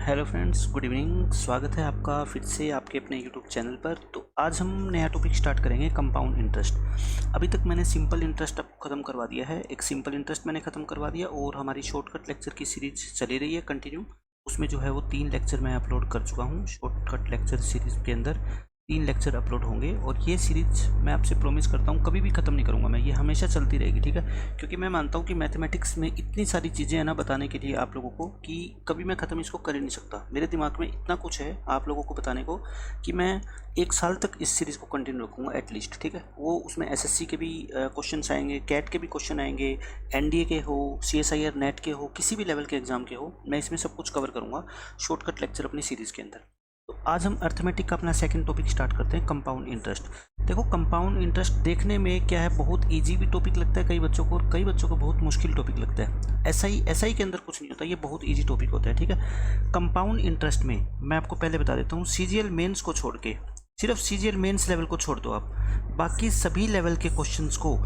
Hello friends, good evening. स्वागत है आपका फिर से आपके अपने यूट्यूब चैनल पर। तो आज हम नया टॉपिक स्टार्ट करेंगे, कंपाउंड इंटरेस्ट। अभी तक मैंने सिंपल इंटरेस्ट आपको ख़त्म करवा दिया है, एक सिंपल इंटरेस्ट मैंने ख़त्म करवा दिया और हमारी शॉर्टकट लेक्चर की सीरीज चली रही है कंटिन्यू। उसमें जो है वो 3 लेक्चर मैं अपलोड कर चुका हूँ। शॉर्टकट लेक्चर सीरीज़ के अंदर 3 लेक्चर अपलोड होंगे और ये सीरीज मैं आपसे प्रॉमिस करता हूँ कभी भी ख़त्म नहीं करूँगा मैं, ये हमेशा चलती रहेगी, ठीक है। क्योंकि मैं मानता हूँ कि मैथमेटिक्स में इतनी सारी चीज़ें हैं ना बताने के लिए आप लोगों को कि कभी मैं ख़त्म इसको कर ही नहीं सकता। मेरे दिमाग में इतना कुछ है आप लोगों को बताने को कि मैं 1 साल तक इस सीरीज़ को कंटिन्यू रखूँगा एटलीस्ट, ठीक है। वो उसमें एसएससी के भी क्वेश्चन आएंगे, कैट के भी क्वेश्चन आएंगे, एनडीए के हो, सीएसआईआर नेट के हो, किसी भी लेवल के एग्जाम के हो, मैं इसमें सब कुछ कवर करूँगा शॉर्टकट लेक्चर अपनी सीरीज़ के अंदर। तो आज हम अर्थमेटिक का अपना सेकंड टॉपिक स्टार्ट करते हैं, कंपाउंड इंटरेस्ट। देखो, कंपाउंड इंटरेस्ट देखने में क्या है, बहुत इजी भी टॉपिक लगता है कई बच्चों को और कई बच्चों को बहुत मुश्किल टॉपिक लगता है। एसआई के अंदर कुछ नहीं होता, ये बहुत इजी टॉपिक होता है, ठीक है। कंपाउंड इंटरेस्ट में मैं आपको पहले बता देता हूँ, सीजीएल मेंस को छोड़ के, सिर्फ सीजीएल मेंस लेवल को छोड़ दो आप, बाकी सभी लेवल के क्वेश्चंस को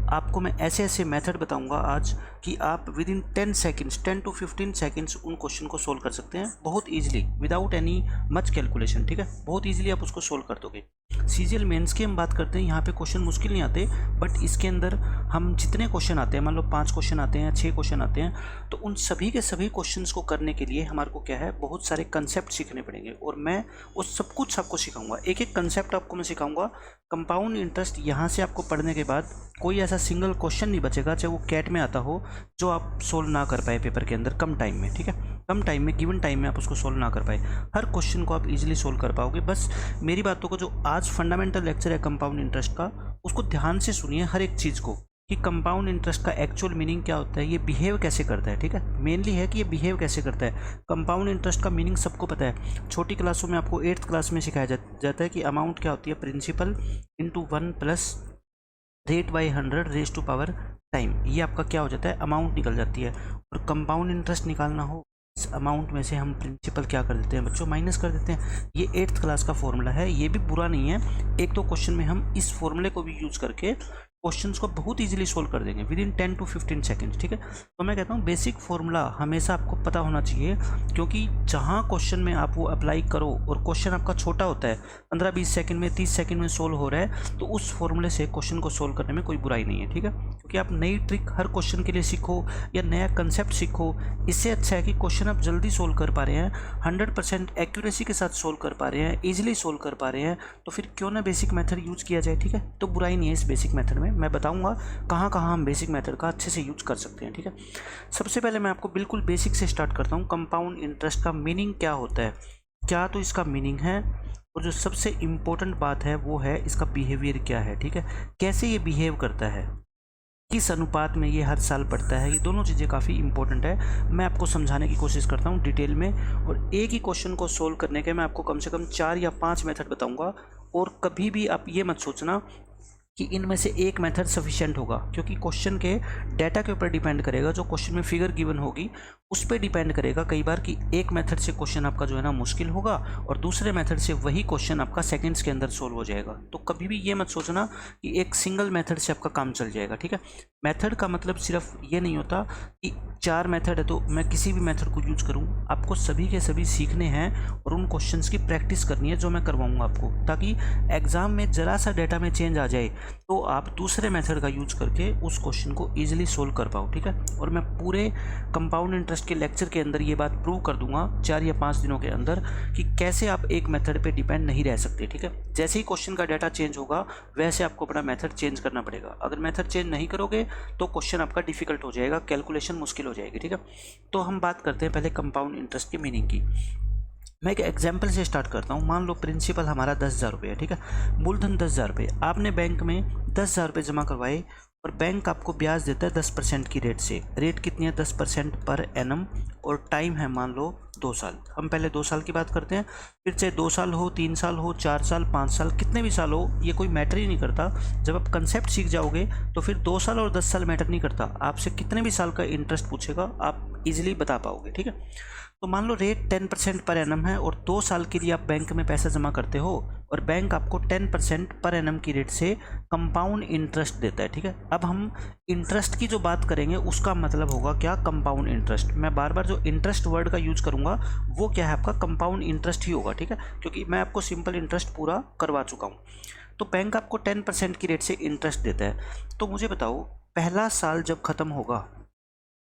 आपको मैं ऐसे ऐसे मेथड बताऊंगा आज कि आप with in 10 seconds 10 to 15 seconds उन क्वेश्चन को सोल्व कर सकते हैं बहुत easily, without any much calculation, ठीक है। बहुत ईजिली आप उसको सोल्व कर दोगे। सीजीएल मेंस की हम बात करते हैं, यहाँ पे क्वेश्चन मुश्किल नहीं आते, बट इसके अंदर हम जितने क्वेश्चन आते हैं, मान लो 5 क्वेश्चन आते हैं, 6 क्वेश्चन आते हैं, तो उन सभी के सभी क्वेश्चन को करने के लिए हमारे को क्या है, बहुत सारे कंसेप्ट सीखने पड़ेंगे और मैं वो सब कुछ आपको सिखाऊंगा। एक एक कंसेप्ट आपको मैं सिखाऊंगा। कंपाउंड इंटरेस्ट यहाँ से आपको पढ़ने के बाद कोई ऐसा सिंगल क्वेश्चन नहीं बचेगा, चाहे वो कैट में आता हो, जो आप सोल्व ना कर पाए पेपर के अंदर कम टाइम में, ठीक है। कम टाइम में, गिवन टाइम में आप उसको सोल्व ना कर पाए, हर क्वेश्चन को आप इजीली सोल्व कर पाओगे। बस मेरी बातों को, जो आज फंडामेंटल लेक्चर है कंपाउंड इंटरेस्ट का, उसको ध्यान से सुनिए हर एक चीज़ को, कि कंपाउंड इंटरेस्ट का एक्चुअल मीनिंग क्या होता है, ये बिहेव कैसे करता है, ठीक है। मेनली है कि ये बिहेव कैसे करता है। कंपाउंड इंटरेस्ट का मीनिंग सबको पता है, छोटी क्लासों में आपको 8th क्लास में सिखाया जाता है कि अमाउंट क्या होती है, principal into 1 plus rate by 100 raise to power time, ये आपका क्या हो जाता है, अमाउंट निकल जाती है। और कंपाउंड इंटरेस्ट निकालना हो, इस अमाउंट में से हम प्रिंसिपल क्या कर देते हैं बच्चों, माइनस कर देते हैं। ये 8th क्लास का फॉर्मूला है, ये भी बुरा नहीं है। 1-2 क्वेश्चन में हम इस फॉर्मूले को भी यूज़ करके क्वेश्चंस को बहुत इजीली सोल्व कर देंगे विद इन 10 to 15 सेकेंड्स, ठीक है। तो मैं कहता हूँ बेसिक फॉर्मूला हमेशा आपको पता होना चाहिए, क्योंकि जहाँ क्वेश्चन में आप वो अप्लाई करो और क्वेश्चन आपका छोटा होता है, 15-20 सेकंड में, 30 सेकंड में सोल्व हो रहा है, तो उस फॉर्मूले से क्वेश्चन को सोल्व करने में कोई बुराई नहीं है, ठीक है। क्योंकि आप नई ट्रिक हर क्वेश्चन के लिए सीखो या नया कंसेप्ट सीखो, इससे अच्छा है कि क्वेश्चन आप जल्दी सोल्व कर पा रहे हैं, 100% एक्यूरेसी के साथ सोल्व कर पा रहे हैं, ईजिली सोल्व कर पा रहे हैं, तो फिर क्यों ना बेसिक मेथड यूज़ किया जाए, ठीक है। तो बुराई नहीं है इस बेसिक मेथड में, मैं बताऊंगा कहाँ कहाँ हम बेसिक मेथड का अच्छे से यूज कर सकते हैं, ठीक है। सबसे पहले मैं आपको बिल्कुल बेसिक से स्टार्ट करता हूँ। कंपाउंड इंटरेस्ट का मीनिंग क्या होता है, क्या तो इसका मीनिंग है, और जो सबसे इम्पोर्टेंट बात है वो है इसका बिहेवियर क्या है, ठीक है। कैसे ये बिहेव करता है, किस अनुपात में ये हर साल बढ़ता है, ये दोनों चीज़ें काफ़ी इंपॉर्टेंट है। मैं आपको समझाने की कोशिश करता हूँ डिटेल में, और एक ही क्वेश्चन को सोल्व करने के मैं आपको कम से कम 4 या 5 मेथड बताऊँगा। और कभी भी आप ये मत सोचना कि इनमें से एक मेथड सफिशिएंट होगा, क्योंकि क्वेश्चन के डाटा के ऊपर डिपेंड करेगा, जो क्वेश्चन में फिगर गिवन होगी उस पर डिपेंड करेगा कई बार कि एक मेथड से क्वेश्चन आपका जो है ना मुश्किल होगा और दूसरे मेथड से वही क्वेश्चन आपका सेकंड्स के अंदर सोल्व हो जाएगा। तो कभी भी ये मत सोचना कि एक सिंगल मेथड से आपका काम चल जाएगा, ठीक है। मेथड का मतलब सिर्फ ये नहीं होता कि 4 मेथड है तो मैं किसी भी मेथड को यूज करूँ, आपको सभी के सभी सीखने हैं और उन क्वेश्चंस की प्रैक्टिस करनी है जो मैं करवाऊँगा आपको, ताकि एग्जाम में ज़रा सा डाटा में चेंज आ जाए तो आप दूसरे मेथड का यूज करके उस क्वेश्चन को ईजिली सोल्व कर पाओ, ठीक है। और मैं पूरे कंपाउंड इंटरेस्ट के लेक्चर के अंदर ये बात प्रूव कर दूंगा 4 या 5 दिनों के अंदर कि कैसे आप एक मेथड पे डिपेंड नहीं रह सकते, ठीक है। जैसे ही क्वेश्चन का डाटा चेंज होगा वैसे आपको अपना मेथड चेंज करना पड़ेगा। अगर मेथड चेंज नहीं करोगे तो क्वेश्चन आपका डिफिकल्ट हो जाएगा, कैलकुलेशन मुश्किल हो जाएगी, ठीक है। तो हम बात करते हैं पहले कंपाउंड इंटरेस्ट की मीनिंग की। मैं एक एग्जाम्पल से स्टार्ट करता हूँ। मान लो प्रिंसिपल हमारा 10,000 रुपये है, ठीक है। मूलधन 10,000 रुपये, आपने बैंक में 10,000 रुपये जमा करवाए और बैंक आपको ब्याज देता है 10% की रेट से। रेट कितनी है, 10% पर एनम, और टाइम है मान लो 2 साल। हम पहले 2 साल की बात करते हैं, फिर चाहे 2 साल हो, 3 साल हो, 4 साल, 5 साल, कितने भी साल हो, ये कोई मैटर ही नहीं करता। जब आप कंसेप्ट सीख जाओगे तो फिर 2 साल और 10 साल मैटर नहीं करता, आपसे कितने भी साल का इंटरेस्ट पूछेगा आप इजीली बता पाओगे, ठीक है। तो मान लो रेट 10% पर एनम है और 2 साल के लिए आप बैंक में पैसा जमा करते हो, और बैंक आपको 10% पर एनम की रेट से कंपाउंड इंटरेस्ट देता है, ठीक है। अब हम इंटरेस्ट की जो बात करेंगे उसका मतलब होगा क्या, कंपाउंड इंटरेस्ट। मैं बार बार जो इंटरेस्ट वर्ड का यूज करूंगा वो क्या है, आपका कंपाउंड इंटरेस्ट ही होगा, ठीक है, क्योंकि मैं आपको सिंपल इंटरेस्ट पूरा करवा चुका हूँ। तो बैंक आपको 10% की रेट से इंटरेस्ट देता है। तो मुझे बताओ, पहला साल जब खत्म होगा,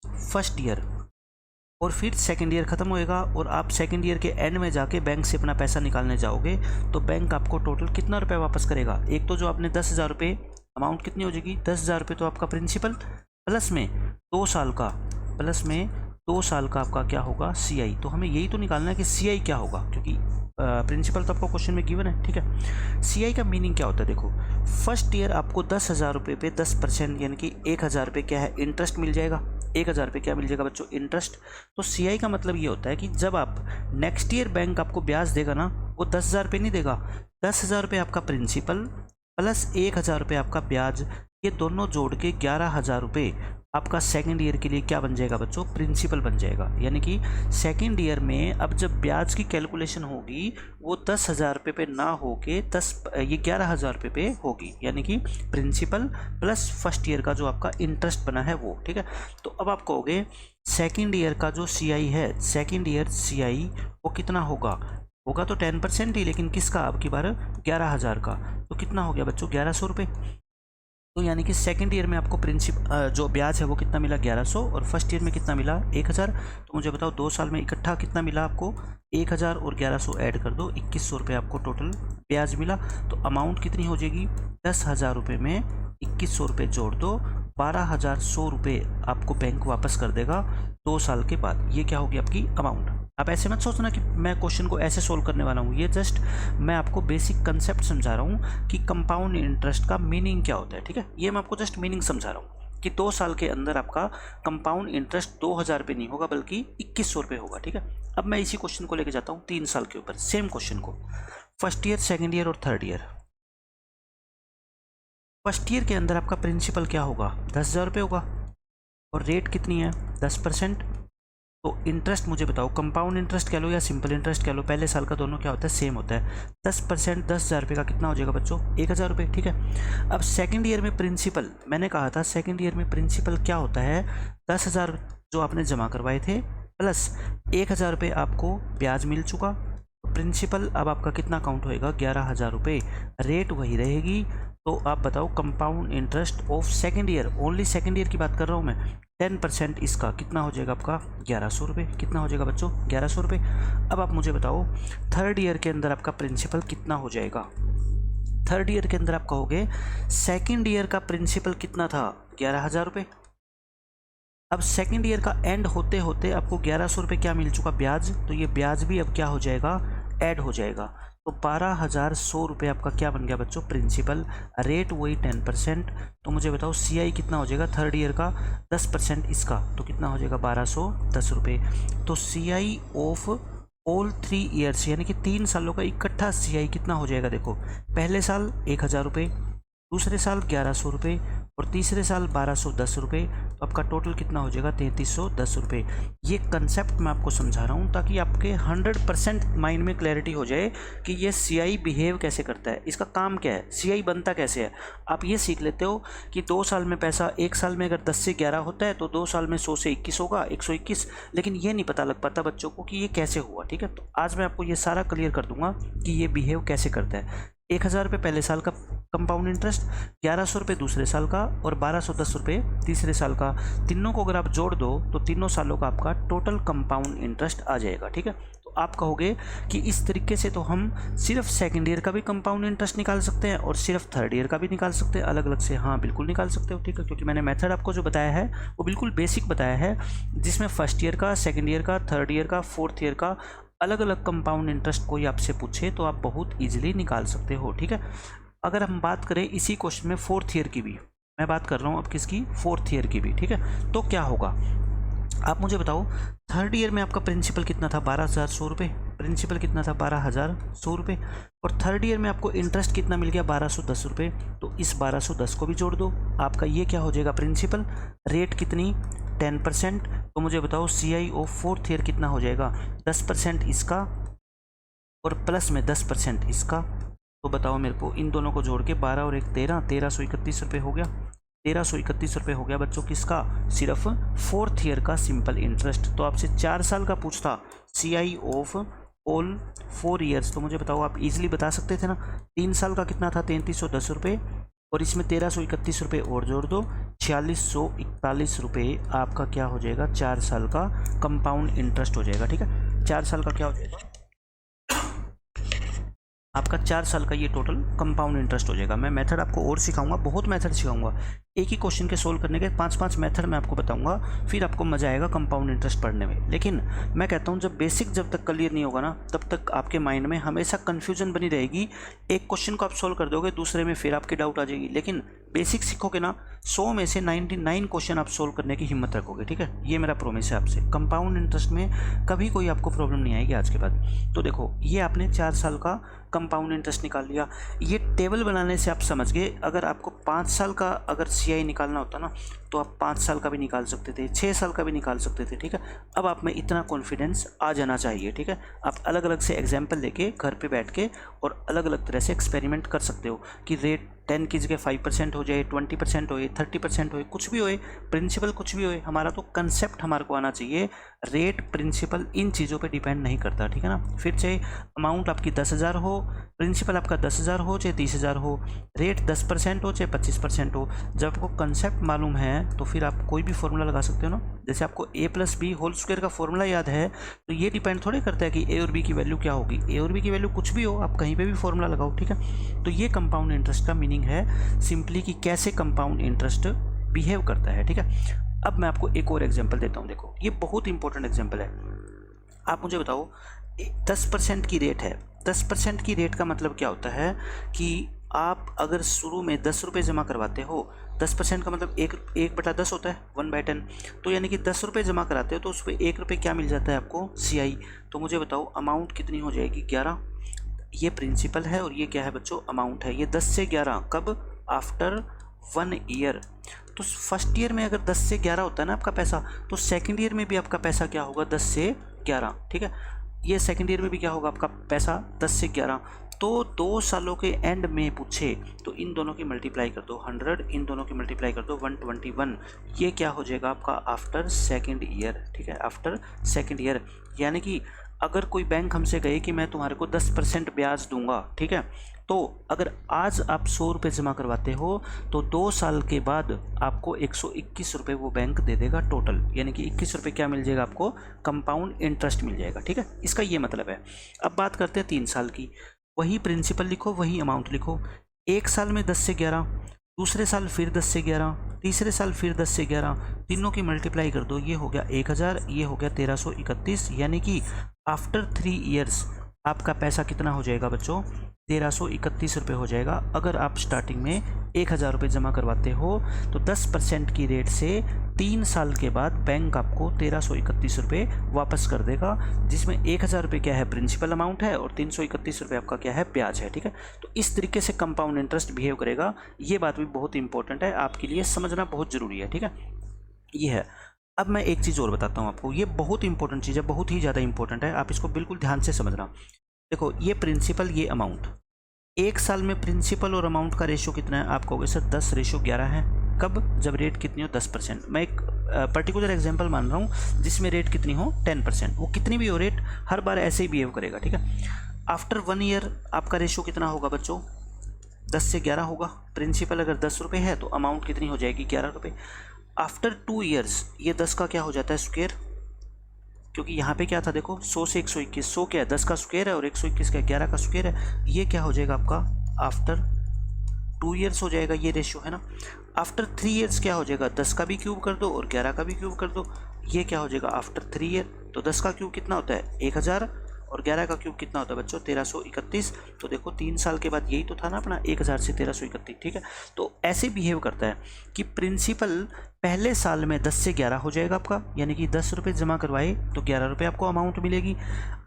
फर्स्ट ईयर, और फिर सेकेंड ईयर ख़त्म होएगा और आप सेकेंड ईयर के एंड में जाके बैंक से अपना पैसा निकालने जाओगे, तो बैंक आपको टोटल कितना रुपये वापस करेगा। एक तो जो आपने 10,000 रुपये, अमाउंट कितनी हो जाएगी, 10,000 रुपये तो आपका प्रिंसिपल, प्लस में 2 साल का, प्लस में 2 साल का आपका क्या होगा, CI। तो हमें यही तो निकालना है कि CI क्या होगा, क्योंकि प्रिंसिपल तो आपको क्वेश्चन में गिवन है, ठीक है। CI का मीनिंग क्या होता है, देखो फर्स्ट ईयर आपको 10,000 रुपये पे 10% यानी कि 1,000 रुपये क्या है, इंटरेस्ट मिल जाएगा। 1,000 रुपये क्या मिल जाएगा बच्चों, इंटरेस्ट। तो CI का मतलब ये होता है कि जब आप नेक्स्ट ईयर बैंक आपको ब्याज देगा ना, वो 10,000 रुपये नहीं देगा, 10,000 रुपये आपका प्रिंसिपल प्लस 1,000 रुपये आपका ब्याज, ये दोनों जोड़ के 11,000 रुपये आपका सेकेंड ईयर के लिए क्या बन जाएगा बच्चों, प्रिंसिपल बन जाएगा। यानी कि सेकेंड ईयर में अब जब ब्याज की कैलकुलेशन होगी वो 10,000 रुपये पे ना होके ये 11,000 रुपये पे होगी, यानी कि प्रिंसिपल प्लस फर्स्ट ईयर का जो आपका इंटरेस्ट बना है वो, ठीक है। तो अब आप कहोगे सेकेंड ईयर का जो CI है, सेकेंड ईयर CI वो कितना होगा, होगा तो 10% ही, लेकिन किसका, अब की बार 11,000 का। तो कितना हो गया बच्चों, 1,100 रुपये। तो यानी कि सेकंड ईयर में आपको जो ब्याज है वो कितना मिला, 1,100, और फर्स्ट ईयर में कितना मिला, 1,000। तो मुझे बताओ 2 साल में इकट्ठा कितना मिला आपको, 1,000 और 1,100 ऐड कर दो, 2,100 रुपये आपको टोटल ब्याज मिला। तो अमाउंट कितनी हो जाएगी, 10,000 रुपये में 2,100 रुपये जोड़ दो, 12,100 रुपये आपको बैंक वापस कर देगा 2 साल के बाद। ये क्या होगी आपकी अमाउंट। आप ऐसे मत सोचना कि मैं क्वेश्चन को ऐसे सोल्व करने वाला हूँ, ये जस्ट मैं आपको बेसिक कंसेप्ट समझा रहा हूँ कि कंपाउंड इंटरेस्ट का मीनिंग क्या होता है, ठीक है। ये मैं आपको जस्ट मीनिंग समझा रहा हूँ कि 2 साल के अंदर आपका कंपाउंड इंटरेस्ट 2,000 रुपये नहीं होगा बल्कि 2,100 रुपये होगा, ठीक है। अब मैं इसी क्वेश्चन को लेके जाता हूँ 3 साल के ऊपर, सेम क्वेश्चन को, फर्स्ट ईयर, सेकेंड ईयर और थर्ड ईयर। फर्स्ट ईयर के अंदर आपका प्रिंसिपल क्या होगा, 10,000 रुपये होगा, और रेट कितनी है, 10%। तो इंटरेस्ट मुझे बताओ, कंपाउंड इंटरेस्ट कह लो या सिंपल इंटरेस्ट कह लो, पहले साल का दोनों क्या होता है, सेम होता है। 10% 10,000 रुपये का कितना हो जाएगा बच्चों, 1,000 रुपये, ठीक है। अब सेकंड ईयर में प्रिंसिपल, मैंने कहा था सेकंड ईयर में प्रिंसिपल क्या होता है, 10,000 जो आपने जमा करवाए थे प्लस 1,000 रुपये आपको ब्याज मिल चुका, प्रिंसिपल अब आपका कितना काउंट होएगा, 11,000 रुपये, रेट वही रहेगी। तो आप बताओ compound interest of second year, only second year की बात कर रहा हूँ मैं, 10% इसका कितना हो जाएगा आपका, 1,100 रुपये। कितना हो जाएगा बच्चों, 1,100 रुपये। अब आप मुझे बताओ थर्ड ईयर के अंदर आपका प्रिंसिपल कितना हो जाएगा। थर्ड ईयर के अंदर आप कहोगे सेकेंड ईयर का प्रिंसिपल कितना था, 11,000 रुपये। अब सेकेंड ईयर का एंड होते होते आपको 1,100 रुपये क्या मिल चुका, ब्याज। तो ये ब्याज भी अब क्या हो जाएगा, ऐड हो जाएगा। तो 12,100 रुपये आपका क्या बन गया बच्चों, प्रिंसिपल, रेट वही 10%। तो मुझे बताओ CI कितना हो जाएगा, थर्ड ईयर का 10% इसका, तो कितना हो जाएगा, 1,210 रुपये। तो CI ऑफ ऑल 3 ईयर्स यानी कि 3 सालों का इकट्ठा CI कितना हो जाएगा, देखो पहले साल 1,000 रुपये, दूसरे साल 1,100 रुपये और तीसरे साल 1,210 रुपये। तो आपका टोटल कितना हो जाएगा, 3,310 रुपये। ये कंसेप्ट मैं आपको समझा रहा हूँ ताकि आपके 100% माइंड में क्लैरिटी हो जाए कि ये CI बिहेव कैसे करता है, इसका काम क्या है, CI बनता कैसे है। आप ये सीख लेते हो कि 2 साल में पैसा, 1 साल में अगर 10 से 11 होता है तो 2 साल में 100 से 21 होगा, 121, लेकिन ये नहीं पता लग पाता बच्चों को कि ये कैसे हुआ, ठीक है। तो आज मैं आपको ये सारा क्लियर कर दूंगा कि ये बिहेव कैसे करता है। 1,000 रुपये पहले साल का कंपाउंड इंटरेस्ट, 1,100 रुपये दूसरे साल का और 1,210 रुपये तीसरे साल का। तीनों को अगर आप जोड़ दो तो तीनों सालों का आपका टोटल कंपाउंड इंटरेस्ट आ जाएगा, ठीक है। तो आप कहोगे कि इस तरीके से तो हम सिर्फ सेकेंड ईयर का भी कंपाउंड इंटरेस्ट निकाल सकते हैं और सिर्फ थर्ड ईयर का भी निकाल सकते हैं अलग अलग से। हाँ बिल्कुल निकाल सकते हो, ठीक है, क्योंकि मैंने मेथड आपको जो बताया है वो बिल्कुल बेसिक बताया है, जिसमें फर्स्ट ईयर का, सेकेंड ईयर का, थर्ड ईयर का, फोर्थ ईयर का अलग अलग कंपाउंड इंटरेस्ट कोई आपसे पूछे तो आप बहुत इजीली निकाल सकते हो, ठीक है। अगर हम बात करें इसी क्वेश्चन में फोर्थ ईयर की भी, मैं बात कर रहा हूँ अब किसकी, फोर्थ ईयर की भी, ठीक है। तो क्या होगा आप मुझे बताओ, थर्ड ईयर में आपका प्रिंसिपल कितना था, 12,100 रुपये, प्रिंसिपल कितना था, 12,100 रुपये, और थर्ड ईयर में आपको इंटरेस्ट कितना मिल गया, 1,210 रुपये। तो इस 1,210 को भी जोड़ दो, आपका ये क्या हो जाएगा, प्रिंसिपल, रेट कितनी, 10%। तो मुझे बताओ CI ऑफ फोर्थ ईयर कितना हो जाएगा, 10% इसका और प्लस में 10% इसका। तो बताओ मेरे को, इन दोनों को जोड़ के 12 और 1 13, 1331 रुपये हो गया। 1331 रुपये हो गया बच्चों किसका, सिर्फ 4th ईयर का सिंपल इंटरेस्ट। तो आपसे 4 साल का पूछता CI ऑफ ऑल 4 ईयर्स, तो मुझे बताओ आप इजीली बता सकते थे ना। 3 साल का कितना था, 3310 रुपये, और इसमें 1331 रुपये और जोड़ दो, 4641 रुपये आपका क्या हो जाएगा, 4 साल का कंपाउंड इंटरेस्ट हो जाएगा। ठीक है, 4 साल का क्या हो जाएगा आपका, 4 साल का ये टोटल कंपाउंड इंटरेस्ट हो जाएगा। मैं मेथड आपको और सिखाऊंगा, बहुत मेथड सिखाऊंगा, एक ही क्वेश्चन के सोल्व करने के 5-5 मेथड मैं आपको बताऊंगा, फिर आपको मजा आएगा कंपाउंड इंटरेस्ट पढ़ने में। लेकिन मैं कहता हूँ जब बेसिक जब तक क्लियर नहीं होगा ना, तब तक आपके माइंड में हमेशा कन्फ्यूजन बनी रहेगी। एक क्वेश्चन को आप सोल्व कर दोगे, दूसरे में फिर आपकी डाउट आ जाएगी। लेकिन बेसिक सीखोगे ना, 100 में से 99 क्वेश्चन आप सोल्व करने की हिम्मत रखोगे। ठीक है, ये मेरा प्रोमिस है आपसे। कंपाउंड इंटरेस्ट में कभी कोई आपको प्रॉब्लम नहीं आएगी आज के बाद। तो देखो, ये आपने 4 साल का कंपाउंड इंटरेस्ट निकाल लिया। ये टेबल बनाने से आप समझ गए, अगर आपको 5 साल का अगर CI निकालना होता ना, तो आप 5 साल का भी निकाल सकते थे, 6 साल का भी निकाल सकते थे। ठीक है, अब आप में इतना कॉन्फिडेंस आ जाना चाहिए। ठीक है, आप अलग अलग से एग्जाम्पल लेके घर पे बैठ के और अलग अलग तरह से एक्सपेरिमेंट कर सकते हो कि रेट 10 की जगह 5% हो जाए, 20% हो, 30% हो, कुछ भी हो, प्रिंसिपल कुछ भी हो, हमारा तो कंसेप्ट हमारे को आना चाहिए। रेट, प्रिंसिपल इन चीज़ों पे डिपेंड नहीं करता। ठीक है ना, फिर चाहे अमाउंट आपकी 10,000 हो, प्रिंसिपल आपका 10,000 हो, चाहे 30,000 हो, रेट 10% हो, चाहे 25% हो, जब आपको कंसेप्ट मालूम है तो फिर आप कोई भी फॉर्मूला लगा सकते हो ना। जैसे आपको A+B² का फॉर्मूला याद है, तो ये डिपेंड थोड़े करता है कि A और B की वैल्यू क्या होगी। A और B की वैल्यू कुछ भी हो, आप कहीं पे भी फॉर्मूला लगाओ। ठीक है, तो ये कंपाउंड इंटरेस्ट का मीनिंग है सिंपली कि कैसे कंपाउंड इंटरेस्ट बिहेव करता है। ठीक है, अब मैं आपको एक और एग्जांपल देता हूँ। देखो, ये बहुत इंपॉर्टेंट एग्जांपल है। आप मुझे बताओ, 10% की रेट है। 10% की रेट का मतलब क्या होता है कि आप अगर शुरू में 10 रुपये जमा करवाते हो, 10% का मतलब 1/10 होता है, 1/10। तो यानी कि 10 रुपये जमा कराते हो तो उस पर 1 रुपये क्या मिल जाता है आपको, CI। तो मुझे बताओ अमाउंट कितनी हो जाएगी, 11। ये प्रिंसिपल है और ये क्या है बच्चों, अमाउंट है। ये 10 से 11 कब, आफ्टर 1 ईयर। तो फर्स्ट ईयर में अगर 10 से 11 होता है ना आपका पैसा, तो सेकंड ईयर में भी आपका पैसा क्या होगा, 10 से 11। ठीक है, ये सेकंड ईयर में भी क्या होगा आपका पैसा, 10 से 11। तो 2 सालों के एंड में पूछे तो इन दोनों की मल्टीप्लाई कर दो 100, इन दोनों की मल्टीप्लाई कर दो 121। ये क्या हो जाएगा आपका, आफ्टर सेकंड ईयर। ठीक है, आफ्टर सेकंड ईयर। यानी कि अगर कोई बैंक हमसे कहे कि मैं तुम्हारे को 10% ब्याज दूंगा, ठीक है, तो अगर आज आप 100 रुपये जमा करवाते हो तो 2 साल के बाद आपको 121 रुपये वो बैंक दे देगा टोटल। यानी कि 21 रुपये क्या मिल जाएगा आपको, कंपाउंड इंटरेस्ट मिल जाएगा। ठीक है, इसका ये मतलब है। अब बात करते हैं 3 साल की। वही प्रिंसिपल लिखो, वही अमाउंट लिखो। 1 साल में 10 से 11, दूसरे साल फिर 10 से 11, तीसरे साल फिर 10 से 11, तीनों की मल्टीप्लाई कर दो। ये हो गया 1000, ये हो गया 1331। यानी कि आफ्टर 3 ईयर्स आपका पैसा कितना हो जाएगा बच्चों, 1331 रुपये हो जाएगा। अगर आप स्टार्टिंग में 1000 रुपये जमा करवाते हो तो 10% की रेट से 3 साल के बाद बैंक आपको 1331 रुपये वापस कर देगा, जिसमें 1000 रुपये क्या है, प्रिंसिपल अमाउंट है, और 331 रुपये आपका क्या है, ब्याज है। ठीक है, तो इस तरीके से कंपाउंड इंटरेस्ट बिहेव करेगा। ये बात भी बहुत इंपॉर्टेंट है, आपके लिए समझना बहुत ज़रूरी है। ठीक है, ये है। अब मैं एक चीज़ और बताता हूँ आपको, ये बहुत इंपॉर्टेंट चीज़ है, बहुत ही ज़्यादा इंपॉर्टेंट है, आप इसको बिल्कुल ध्यान से समझना। देखो, ये प्रिंसिपल, ये अमाउंट, 1 साल में प्रिंसिपल और अमाउंट का रेशियो कितना है, आप कहोगे सर 10:11 है। कब, जब रेट कितनी हो, 10%। मैं एक पर्टिकुलर एग्जांपल मान रहा हूँ जिसमें रेट कितनी हो, 10%। वो कितनी भी हो रेट, हर बार ऐसे ही बिहेव करेगा। ठीक है, आफ्टर 1 ईयर आपका रेशियो कितना होगा बच्चों, 10 से 11 होगा। प्रिंसिपल अगर 10 रुपये है तो अमाउंट कितनी हो जाएगी, 11 रुपये। आफ्टर 2 ईयर्स ये 10 का क्या हो जाता है, स्क्वायर, क्योंकि यहाँ पे क्या था देखो, 100 से 121, 100 क्या है, 10 का स्क्वायर है, और 121 क्या है, 11 का स्क्वायर है। ये क्या हो जाएगा आपका, आफ्टर 2 ईयर्स हो जाएगा, ये रेशियो है ना। आफ्टर 3 ईयर्स क्या हो जाएगा, 10 का भी क्यूब कर दो और 11 का भी क्यूब कर दो। ये क्या हो जाएगा, आफ्टर 3 ईयर। तो 10 का क्यूब कितना होता है, 1000, और 11 का क्यूब कितना होता है बच्चों, 1331। तो देखो 3 साल के बाद यही तो था ना अपना, 1000 से 1331। ठीक है, तो ऐसे बिहेव करता है कि प्रिंसिपल पहले साल में 10 से 11 हो जाएगा आपका, यानी कि 10 रुपये जमा करवाए तो 11 रुपये आपको अमाउंट मिलेगी।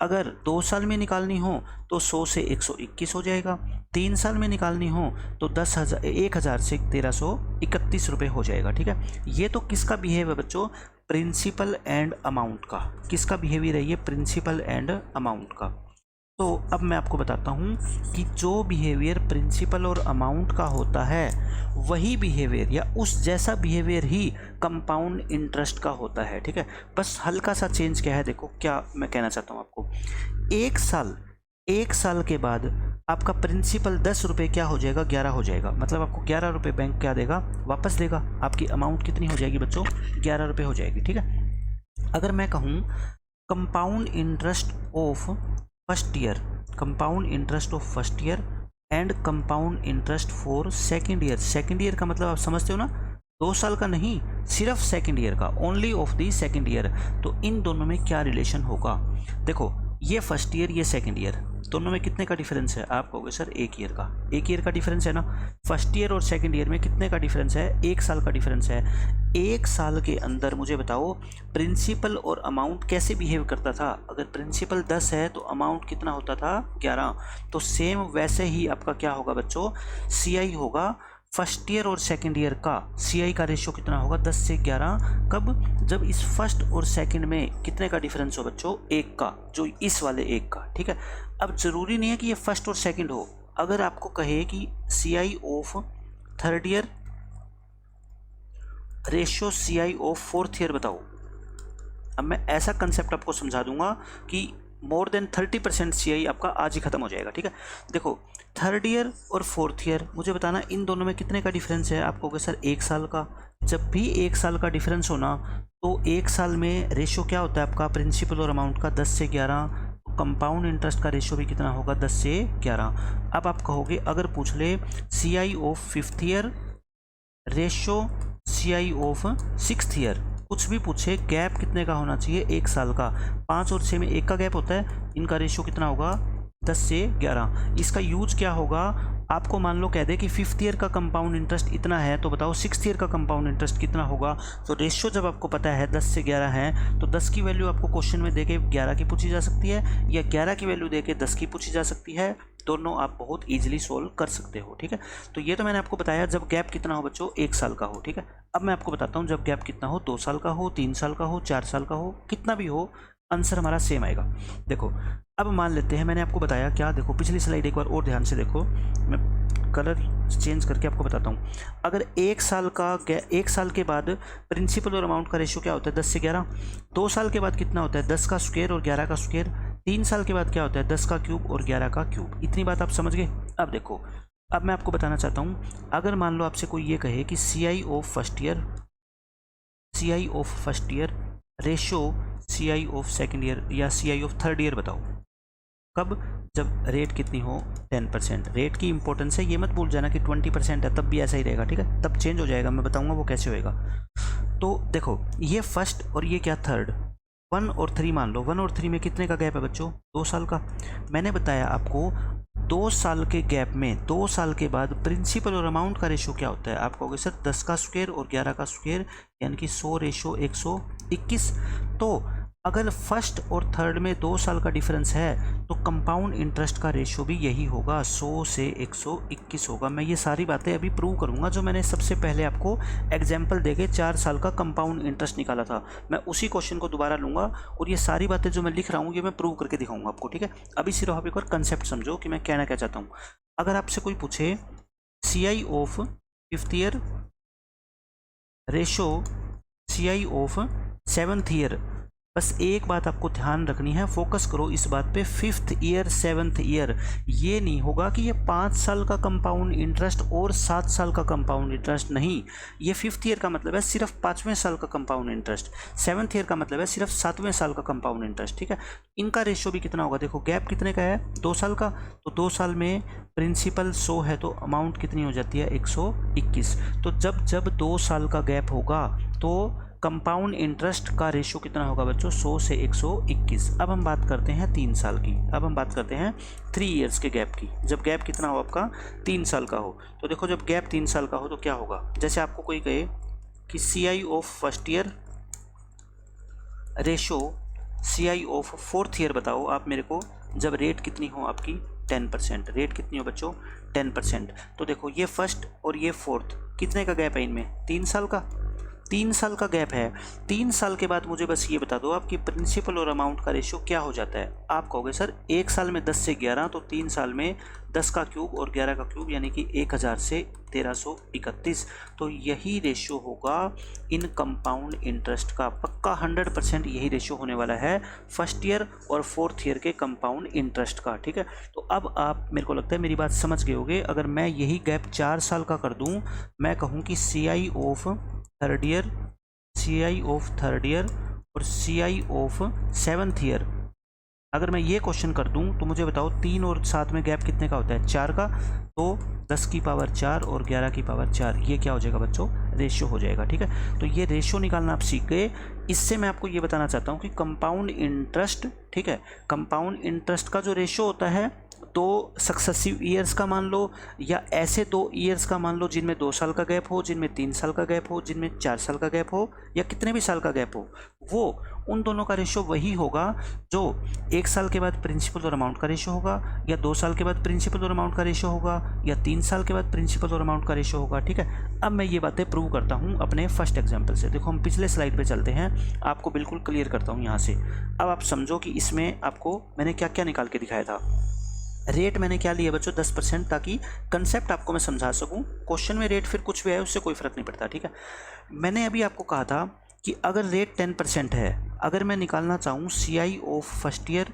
अगर 2 साल में निकालनी हो तो 100 से 121 हो जाएगा। 3 साल में निकालनी हो तो 1000 से 1331 रुपये हो जाएगा। ठीक है, ये तो किसका बिहेव है बच्चों, प्रिंसिपल एंड अमाउंट का। किसका बिहेवियर है ये, प्रिंसिपल एंड अमाउंट का। तो अब मैं आपको बताता हूँ कि जो बिहेवियर प्रिंसिपल और अमाउंट का होता है वही बिहेवियर या उस जैसा बिहेवियर ही कंपाउंड इंटरेस्ट का होता है। ठीक है, बस हल्का सा चेंज क्या है, देखो क्या मैं कहना चाहता हूँ आपको। एक साल के बाद आपका प्रिंसिपल 10 रुपये क्या हो जाएगा, 11 हो जाएगा। मतलब आपको 11 रुपये बैंक क्या देगा, वापस देगा। आपकी अमाउंट कितनी हो जाएगी बच्चों, 11 रुपये हो जाएगी। ठीक है, अगर मैं कहूँ compound interest of first year, compound interest of first year and compound interest for second year. Second year का मतलब आप समझते हो ना, 2 साल का नहीं, सिर्फ सेकेंड ईयर का, only of the second year. तो इन दोनों में क्या रिलेशन होगा, देखो ये फर्स्ट ईयर ये सेकेंड ईयर, दोनों में कितने का डिफरेंस है, आप कहोगे सर 1 ईयर का। 1 ईयर का डिफरेंस है ना। फर्स्ट ईयर और सेकेंड ईयर में कितने का डिफरेंस है, 1 साल का डिफरेंस है। 1 साल के अंदर मुझे बताओ प्रिंसिपल और अमाउंट कैसे बिहेव करता था। अगर प्रिंसिपल 10 है तो अमाउंट कितना होता था, 11। तो सेम वैसे ही आपका क्या होगा बच्चों, CI होगा। फर्स्ट ईयर और सेकेंड ईयर का CI का रेशियो कितना होगा, 10 से 11। कब, जब इस फर्स्ट और सेकेंड में कितने का डिफरेंस हो बच्चों, 1 का, जो इस वाले 1 का। ठीक है, अब ज़रूरी नहीं है कि ये फर्स्ट और सेकेंड हो। अगर आपको कहे कि CI of third year ratio CI of fourth year बताओ, अब मैं ऐसा कंसेप्ट आपको समझा दूंगा कि मोर देन 30% CI आपका आज ही खत्म हो जाएगा। ठीक है, देखो थर्ड ईयर और फोर्थ ईयर मुझे बताना इन दोनों में कितने का डिफरेंस है। आप कहोगे सर 1 साल का। जब भी 1 साल का डिफरेंस हो ना, तो 1 साल में रेशियो क्या होता है आपका प्रिंसिपल और अमाउंट का, 10 से 11। कंपाउंड इंटरेस्ट का रेशियो भी कितना होगा, 10 से 11। अब आप कहोगे अगर पूछ ले CI of fifth year ratio CI of sixth year, कुछ भी पूछे, गैप कितने का होना चाहिए, 1 साल का। 5 और 6 में 1 का गैप होता है, इनका रेशियो कितना होगा, 10 से 11। इसका यूज क्या होगा, आपको मान लो कह दे कि फिफ्थ ईयर का कंपाउंड इंटरेस्ट इतना है, तो बताओ सिक्स्थ ईयर का कंपाउंड इंटरेस्ट कितना होगा। तो रेशियो जब आपको पता है 10 से 11 है, तो 10 की वैल्यू आपको क्वेश्चन में देके 11 की पूछी जा सकती है, या 11 की वैल्यू देके 10 की पूछी जा सकती है। दोनों आप बहुत ईजिली सोल्व कर सकते हो। ठीक है, तो ये तो मैंने आपको बताया जब गैप कितना हो बच्चों, 1 साल का हो। ठीक है, अब मैं आपको बताता हूँ जब गैप कितना हो, 2 साल का हो, 3 साल का हो, 4 साल का हो, कितना भी हो, आंसर हमारा सेम आएगा। देखो अब मान लेते हैं, मैंने आपको बताया क्या, देखो पिछली स्लाइड एक बार और ध्यान से देखो, मैं कलर चेंज करके आपको बताता हूँ। अगर 1 साल के बाद प्रिंसिपल और अमाउंट का रेशियो क्या होता है, 10 से 11। 2 साल के बाद कितना होता है, 10 का स्क्वायर और 11 का स्क्वायर। 3 साल के बाद क्या होता है, 10 का क्यूब और 11 का क्यूब। इतनी बात आप समझ गए। अब देखो, अब मैं आपको बताना चाहता हूँ, अगर मान लो आपसे कोई ये कहे कि CI of first year ratio CI of second year या CI ऑफ थर्ड ईयर बताओ। कब, जब रेट कितनी हो, 10%। रेट की इंपॉर्टेंस है, ये मत भूल जाना कि 20% है, तब भी ऐसा ही रहेगा। ठीक है, तब चेंज हो जाएगा, मैं बताऊंगा वो कैसे होएगा। तो देखो ये फर्स्ट और ये क्या थर्ड, 1 और 3 मान लो। 1 और 3 में कितने का गैप है बच्चों, 2 साल का। मैंने बताया आपको 2 साल के गैप में 2 साल के बाद प्रिंसिपल और अमाउंट का रेशियो क्या होता है। आप कहोगे सर 10 का स्क्वायर और 11 का स्क्वायर, यानी कि 100 रेशियो 121। तो अगर फर्स्ट और थर्ड में 2 साल का डिफरेंस है, तो कंपाउंड इंटरेस्ट का रेशियो भी यही होगा, 100 से 121 होगा। मैं ये सारी बातें अभी प्रूव करूंगा, जो मैंने सबसे पहले आपको एग्जाम्पल देके 4 साल का कंपाउंड इंटरेस्ट निकाला था, मैं उसी क्वेश्चन को दोबारा लूँगा और ये सारी बातें जो मैं लिख रहा हूँ ये मैं प्रूव करके दिखाऊंगा आपको। ठीक है, अभी सिर्फ आप एक बार कंसेप्ट समझो कि मैं कहना क्या चाहता हूँ। अगर आपसे कोई पूछे CI of fifth year ratio CI of seventh year, बस एक बात आपको ध्यान रखनी है, फोकस करो इस बात पे, फिफ्थ ईयर सेवन्थ ईयर। ये नहीं होगा कि ये 5 साल का कंपाउंड इंटरेस्ट और 7 साल का कंपाउंड इंटरेस्ट, नहीं। ये फिफ्थ ईयर का मतलब है सिर्फ 5वें साल का कंपाउंड इंटरेस्ट, सेवन्थ ईयर का मतलब है सिर्फ 7वें साल का कंपाउंड इंटरेस्ट। ठीक है, इनका रेशियो भी कितना होगा, देखो गैप कितने का है, 2 साल का। तो 2 साल में प्रिंसिपल 100 है, तो अमाउंट कितनी हो जाती है, 121। तो जब 2 साल का गैप होगा तो कंपाउंड इंटरेस्ट का रेशियो कितना होगा बच्चों, 100 से 121। अब हम बात करते हैं 3 साल की, अब हम बात करते हैं 3 ईयर्स के गैप की। जब गैप कितना हो आपका, 3 साल का हो, तो देखो जब गैप 3 साल का हो तो क्या होगा। जैसे आपको कोई कहे कि CI of first year ratio CI of fourth year बताओ आप मेरे को, जब रेट कितनी हो आपकी 10%। रेट कितनी हो बच्चों, 10%। तो देखो ये फर्स्ट और ये फोर्थ, कितने का गैप है इनमें, 3 साल का। 3 साल का गैप है, 3 साल के बाद मुझे बस ये बता दो आपकी प्रिंसिपल और अमाउंट का रेशियो क्या हो जाता है। आप कहोगे सर 1 साल में 10 से 11, तो 3 साल में 10 का क्यूब और 11 का क्यूब यानी कि 1000 से 1331। तो यही रेशियो होगा इन कंपाउंड इंटरेस्ट का, पक्का 100% यही रेशियो होने वाला है फर्स्ट ईयर और फोर्थ ईयर के कंपाउंड इंटरेस्ट का। ठीक है, तो अब आप मेरे को लगता है मेरी बात समझ गए होगे। अगर मैं यही गैप 4 साल का कर दूं, मैं कहूं कि CI of third year, CI of third year और CI ऑफ सेवन्थ ईयर, अगर मैं ये क्वेश्चन कर दूं तो मुझे बताओ 3 और 7 में गैप कितने का होता है, 4 का। तो 10 की पावर 4 और 11 की पावर 4, ये क्या हो जाएगा बच्चों, रेशियो हो जाएगा। ठीक है, तो ये रेशियो निकालना आप सीख गए। इससे मैं आपको ये बताना चाहता हूँ कि कंपाउंड इंटरेस्ट, ठीक है, कंपाउंड इंटरेस्ट का जो रेशियो होता है, दो सक्सेसिव ईयर्स का मान लो या ऐसे 2 ईयर्स का मान लो जिनमें 2 साल का गैप हो, जिनमें 3 साल का गैप हो, जिनमें 4 साल का गैप हो या कितने भी साल का गैप हो, वो उन दोनों का रेशियो वही होगा जो 1 साल के बाद प्रिंसिपल और अमाउंट का रेशियो होगा, या 2 साल के बाद प्रिंसिपल और अमाउंट का रेशियो होगा, या 3 साल के बाद प्रिंसिपल और अमाउंट का रेशियो होगा। ठीक है, अब मैं ये बातें प्रूव करता हूँ अपने फर्स्ट एग्जाम्पल से। देखो हम पिछले स्लाइड पे चलते हैं, आपको बिल्कुल क्लियर करता हूँ यहाँ से। अब आप समझो कि इसमें आपको मैंने क्या क्या निकाल के दिखाया था। रेट मैंने क्या लिया बच्चों, 10%, ताकि कंसेप्ट आपको मैं समझा सकूं। क्वेश्चन में रेट फिर कुछ भी आए उससे कोई फ़र्क नहीं पड़ता। ठीक है, मैंने अभी आपको कहा था कि अगर रेट 10% है, अगर मैं निकालना चाहूँ CI of first year,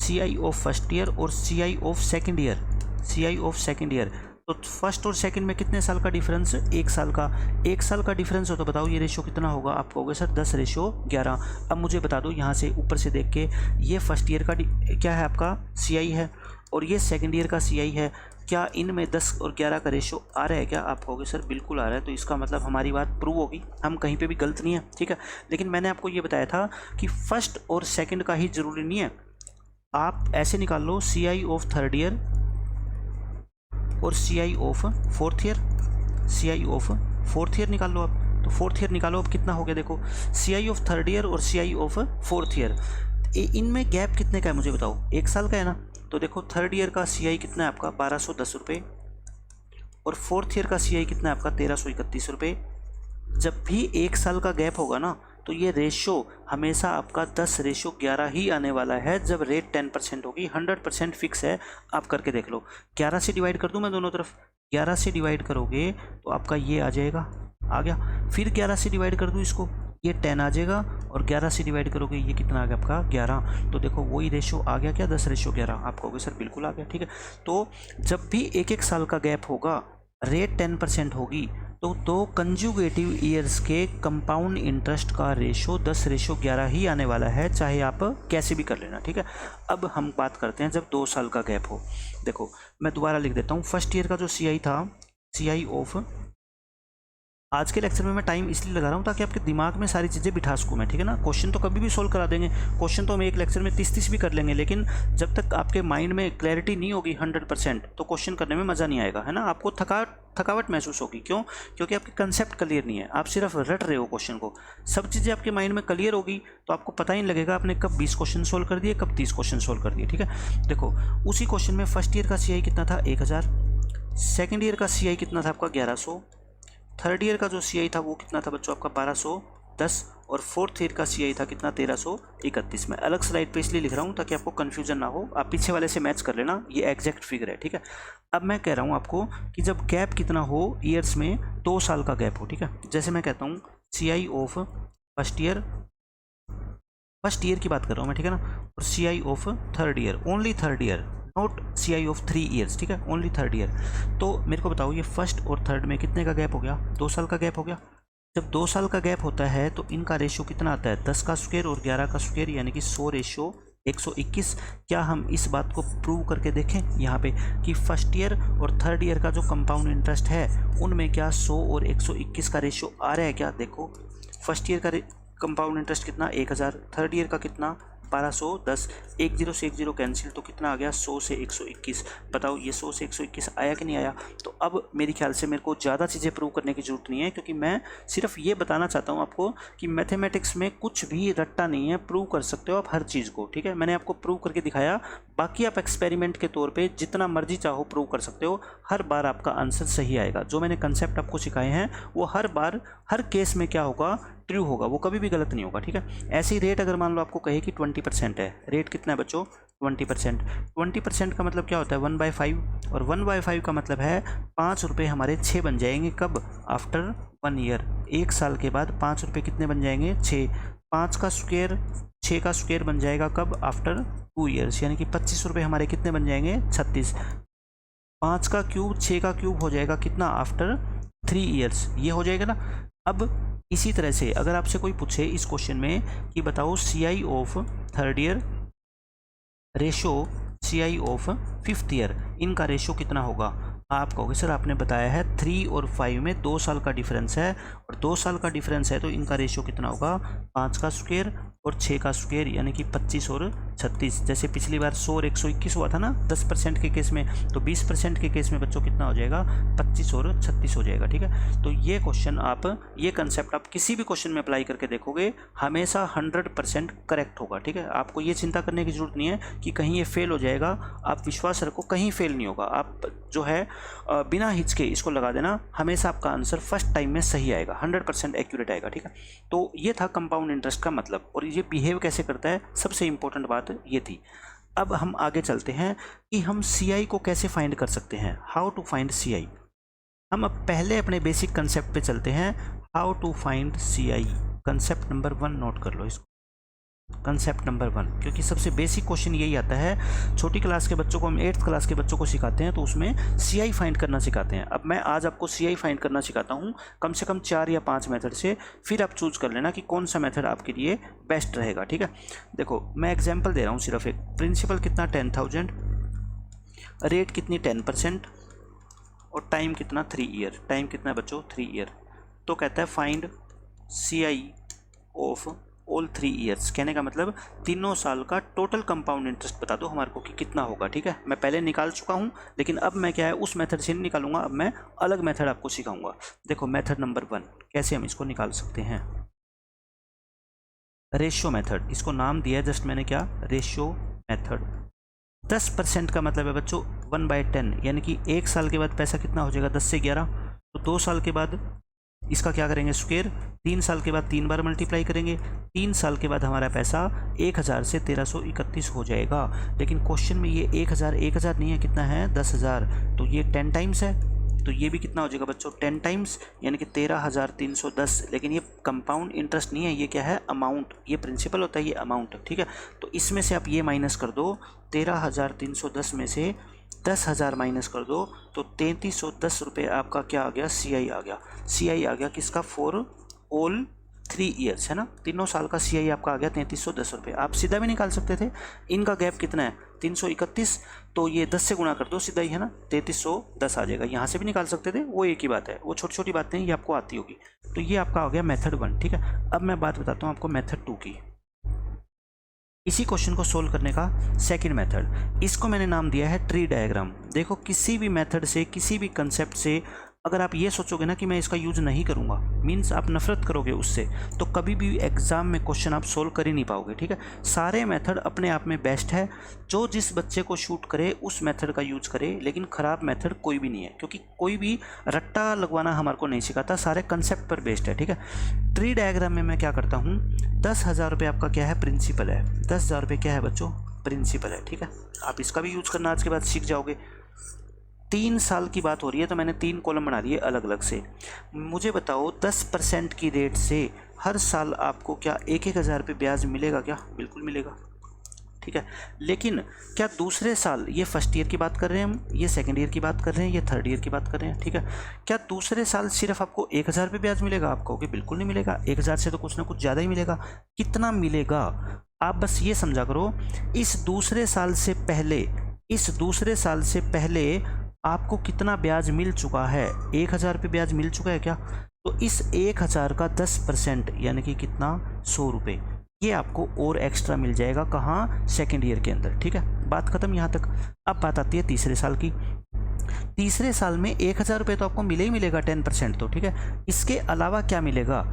CI of first year और CI of second year, CI of second year, तो फर्स्ट और सेकंड में कितने साल का डिफरेंस, 1 साल का। 1 साल का डिफरेंस हो तो बताओ ये रेशियो कितना होगा। आप कहोगे सर 10:11। अब मुझे बता दो यहाँ से ऊपर से देख के, ये फर्स्ट ईयर का क्या है आपका CI है और ये सेकंड ईयर का CI है, क्या इनमें 10 और 11 का रेशियो आ रहा है क्या। आप कहोगे सर बिल्कुल आ रहा है, तो इसका मतलब हमारी बात प्रूव होगी, हम कहीं पे भी गलत नहीं है। ठीक है, लेकिन मैंने आपको ये बताया था कि फर्स्ट और सेकंड का ही ज़रूरी नहीं है, आप ऐसे निकाल लो CI ऑफ थर्ड ईयर और CI of fourth year, CI of fourth year निकाल लो आप। तो फोर्थ ईयर निकालो, अब कितना हो गया देखो, CI ऑफ थर्ड ईयर और CI ऑफ फोर्थ ईयर, इनमें गैप कितने का है मुझे बताओ, 1 साल का है ना। तो देखो थर्ड ईयर का CI कितना है आपका 1210 रुपये और फोर्थ ईयर का CI कितना है आपका 1331 रुपये। जब भी 1 साल का गैप होगा ना, तो ये रेशो हमेशा आपका 10:11 ही आने वाला है जब रेट 10% होगी। 100% फिक्स है, आप करके देख लो। 11 से डिवाइड कर दूं मैं दोनों तरफ, 11 से डिवाइड करोगे तो आपका ये आ जाएगा, आ गया। फिर 11 से डिवाइड कर दूं इसको, ये 10 आ जाएगा और 11 से डिवाइड करोगे ये कितना आ गया आपका 11। तो देखो वही रेशो आ गया क्या, 10:11। आप कहोगे सर बिल्कुल आ गया। ठीक है, तो जब भी 1-1 साल का गैप होगा, रेट 10% होगी, तो 2 कंजुगेटिव ईयर्स के कंपाउंड इंटरेस्ट का रेशो 10:11 ही आने वाला है, चाहे आप कैसे भी कर लेना। ठीक है, अब हम बात करते हैं जब 2 साल का गैप हो। देखो मैं दोबारा लिख देता हूँ, फर्स्ट ईयर का जो CI था, CI ऑफ, आज के लेक्चर में मैं टाइम इसलिए लगा रहा हूँ ताकि आपके दिमाग में सारी चीज़ें बिठा सकूँ मैं। ठीक है ना, क्वेश्चन तो कभी भी सोल्व करा देंगे, क्वेश्चन तो हम एक लेक्चर में 30 भी कर लेंगे, लेकिन जब तक आपके माइंड में क्लैरिटी नहीं होगी 100%, तो क्वेश्चन करने में मज़ा नहीं आएगा, है ना। आपको थकावट महसूस होगी। क्यों? क्योंकि आपके कंसेप्ट क्लियर नहीं है, आप सिर्फ रट रहे हो क्वेश्चन को। सब चीज़ें आपके माइंड में क्लियर होगी तो आपको पता ही नहीं लगेगा आपने कब 20 क्वेश्चन सोल्व कर दिए, कब 30 क्वेश्चन सोल्व कर दिए। ठीक है, देखो उसी क्वेश्चन में फर्स्ट ईयर का CI कितना था 1000, सेकेंड ईयर का CI कितना था आपका 1100, थर्ड ईयर का जो CI था वो कितना था बच्चों आपका 1210, और फोर्थ ईयर का CI था कितना 1331। मैं अलग स्लाइड पे इसलिए लिख रहा हूँ ताकि आपको कन्फ्यूजन ना हो, आप पीछे वाले से मैच कर लेना, ये एग्जैक्ट फिगर है। ठीक है, अब मैं कह रहा हूँ आपको कि जब गैप कितना हो ईयर्स में, 2 साल का गैप हो। ठीक है, जैसे मैं कहता हूँ CI ऑफ फर्स्ट ईयर की बात कर रहा हूँ मैं, ठीक है ना, और CI of third year, only third year, not CI of 3 years. ठीक है, ओनली थर्ड ईयर। तो मेरे को बताओ ये फर्स्ट और थर्ड में कितने का गैप हो गया, 2 साल का गैप हो गया। जब 2 साल का गैप होता है तो इनका रेशियो कितना आता है, 10 का स्क्वायर और 11 का स्क्वायर, यानी कि 100:121। क्या हम इस बात को प्रूव करके देखें यहाँ पे कि फर्स्ट ईयर और थर्ड ईयर का जो कंपाउंड इंटरेस्ट है उनमें क्या 100 और 121 का रेशियो आ रहा है क्या। देखो फर्स्ट ईयर का कंपाउंड इंटरेस्ट कितना 1000, थर्ड ईयर का कितना 1210, 10 से 10 कैंसिल, तो कितना आ गया 100 से 121। बताओ ये 100 से 121 आया कि नहीं आया। तो अब मेरे ख्याल से मेरे को ज़्यादा चीज़ें प्रूव करने की ज़रूरत नहीं है, क्योंकि मैं सिर्फ ये बताना चाहता हूँ आपको कि मैथमेटिक्स में कुछ भी रट्टा नहीं है, प्रूव कर सकते हो आप हर चीज़ को। ठीक है, मैंने आपको प्रूव करके दिखाया, बाकी आप एक्सपेरिमेंट के तौर पे जितना मर्जी चाहो प्रूव कर सकते हो, हर बार आपका आंसर सही आएगा। जो मैंने कंसेप्ट आपको सिखाए हैं वो हर बार हर केस में क्या होगा, ट्रू होगा, वो कभी भी गलत नहीं होगा। ठीक है, ऐसे ही रेट अगर मान लो आपको कहे कि 20% है, रेट कितना है बच्चों 20%। 20% का मतलब क्या होता है 1/5, और 1/5 का मतलब है 5 रुपये हमारे 6 बन जाएंगे। कब? आफ्टर 1 ईयर, 1 साल के बाद 5 रुपये कितने बन जाएंगे 6। 5 का स्क्वायर 6 का स्क्वायर बन जाएगा कब? आफ्टर 2 ईयर्स, यानी कि 25 रुपये हमारे कितने बन जाएंगे 36। 5 का क्यूब 6 का क्यूब हो जाएगा कितना? आफ्टर 3 ईयर्स, ये हो जाएगा ना। अब इसी तरह से अगर आपसे कोई पूछे इस क्वेश्चन में कि बताओ CI of 3rd year ratio CI of 5th year, इनका रेशो कितना होगा? आप कहोगे सर आपने बताया है 3 और 5 में 2 साल का डिफरेंस है, और 2 साल का डिफरेंस है तो इनका रेशो कितना होगा 5 का स्क्वायर और 6 का स्क्वायर, यानी कि 25 और 36। जैसे पिछली बार 100 और 121 हुआ था ना 10% के केस में, तो 20% के केस में बच्चों कितना हो जाएगा 25 और 36 हो जाएगा। ठीक है, तो ये क्वेश्चन आप, ये कंसेप्ट आप किसी भी क्वेश्चन में अप्लाई करके देखोगे हमेशा 100% करेक्ट होगा। ठीक है, आपको ये चिंता करने की जरूरत नहीं है कि कहीं ये फेल हो जाएगा, आप विश्वास रखो कहीं फेल नहीं होगा। आप जो है बिना हिचके इसको लगा देना, हमेशा आपका आंसर फर्स्ट टाइम में सही आएगा, 100% एक्यूरेट आएगा। ठीक है, तो ये था कंपाउंड इंटरेस्ट का मतलब, और ये बिहेव कैसे करता है, सबसे इंपॉर्टेंट बात ये थी। अब हम आगे चलते हैं कि हम CI को कैसे फाइंड कर सकते हैं, हाउ टू फाइंड CI। हम अब पहले अपने बेसिक कंसेप्ट पे चलते हैं, how to find CI। Concept number 1 note कर लो इसको, कंसेप्ट नंबर 1, क्योंकि सबसे बेसिक क्वेश्चन यही आता है। छोटी क्लास के बच्चों को हम 8th क्लास के बच्चों को सिखाते हैं तो उसमें CI फाइंड करना सिखाते हैं। अब मैं आज आपको CI फाइंड करना सिखाता हूँ कम से कम 4 या 5 मेथड से, फिर आप चूज कर लेना कि कौन सा मेथड आपके लिए बेस्ट रहेगा। ठीक है, देखो मैं एग्जाम्पल दे रहा हूँ सिर्फ एक। प्रिंसिपल कितना 10,000, रेट कितनी 10%, और टाइम कितना 3 ईयर। टाइम कितना है बच्चों 3 ईयर। तो कहता है find CI of all 3 years, कहने का मतलब तीनों साल का टोटल कंपाउंड इंटरेस्ट बता दो हमारे को कि कितना होगा। ठीक है, मैं पहले निकाल चुका हूँ, लेकिन अब मैं क्या है उस मेथड से नहीं निकालूंगा, अब मैं अलग मेथड आपको सिखाऊंगा। देखो मेथड नंबर 1 कैसे हम इसको निकाल सकते हैं, रेशियो मेथड, इसको नाम दिया है जस्ट मैंने क्या, रेशियो मेथड। 10% का मतलब है बच्चों 1/10, यानी कि 1 साल के बाद पैसा कितना हो जाएगा 10 से 11, तो 2 साल के बाद इसका क्या करेंगे स्क्वायर, 3 साल के बाद 3 बार मल्टीप्लाई करेंगे, 3 साल के बाद हमारा पैसा 1000 से 1331 हो जाएगा। लेकिन क्वेश्चन में ये 1000 नहीं है, कितना है 10,000, तो ये 10 टाइम्स है, तो ये भी कितना हो जाएगा बच्चों 10 टाइम्स, यानी कि 13,310। लेकिन ये कंपाउंड इंटरेस्ट नहीं है, ये क्या है अमाउंट, ये प्रिंसिपल होता है, ये अमाउंट। ठीक है, तो इसमें से आप ये माइनस कर दो, 13,310 में से 10,000 माइनस कर दो, तो 3,310 रुपये आपका क्या आ गया CI आ गया। CI आ गया किसका, फॉर ऑल 3 ईयर्स, है ना, तीनों साल का CI आपका आ गया 3,310 रुपये। आप सीधा भी निकाल सकते थे, इनका गैप कितना है 331, तो ये 10 से गुणा कर दो सीधा ही, है ना, 3,310 आ जाएगा। यहाँ से भी निकाल सकते थे, वो एक ही बात है, वो छोटी छोटी बातें ये आपको आती होगी। तो ये आपका हो गया मेथड 1। ठीक है, अब मैं बात बताता हूँ आपको मेथड 2 की। इसी क्वेश्चन को सोल्व करने का सेकंड मेथड, इसको मैंने नाम दिया है ट्री डायग्राम। देखो किसी भी मेथड से, किसी भी कंसेप्ट से अगर आप ये सोचोगे ना कि मैं इसका यूज नहीं करूँगा, मीन्स आप नफरत करोगे उससे, तो कभी भी एग्जाम में क्वेश्चन आप सोल्व कर ही नहीं पाओगे। ठीक है, सारे मेथड अपने आप में बेस्ट है, जो जिस बच्चे को शूट करे उस मेथड का यूज करे, लेकिन ख़राब मेथड कोई भी नहीं है, क्योंकि कोई भी रट्टा लगवाना हमारे को नहीं सिखाता, सारे कंसेप्ट पर बेस्ड है। ठीक है, ट्री डायग्राम में मैं क्या करता हूँ, 10,000 रुपये आपका क्या है प्रिंसिपल है, 10,000 रुपये क्या है बच्चों प्रिंसिपल है। ठीक है, आप इसका भी यूज करना आज के बाद सीख जाओगे। 3 साल की बात हो रही है, तो मैंने 3 कॉलम बना दिए अलग अलग से। मुझे बताओ 10% की रेट से हर साल आपको क्या 1,000 रुपये ब्याज मिलेगा क्या? बिल्कुल मिलेगा। ठीक है, लेकिन क्या दूसरे साल, ये फर्स्ट ईयर की बात कर रहे हैं हम, ये सेकंड ईयर की बात कर रहे हैं, ये थर्ड ईयर की बात कर रहे हैं, ठीक है, क्या दूसरे साल सिर्फ आपको 1,000 रुपये ब्याज मिलेगा? आप कहोगे बिल्कुल नहीं मिलेगा, 1,000 से तो कुछ ना कुछ ज़्यादा ही मिलेगा। कितना मिलेगा आप बस ये समझा करो, इस दूसरे साल से पहले आपको कितना ब्याज मिल चुका है? 1,000 रुपये ब्याज मिल चुका है क्या? तो इस 1,000 का 10% यानी कि कितना 100 रुपये, ये आपको और एक्स्ट्रा मिल जाएगा कहाँ, सेकेंड ईयर के अंदर। ठीक है, बात खत्म यहाँ तक। अब बात आती है तीसरे साल की। तीसरे साल में 1,000 रुपये तो आपको मिले ही मिलेगा 10% तो। ठीक है, इसके अलावा क्या मिलेगा,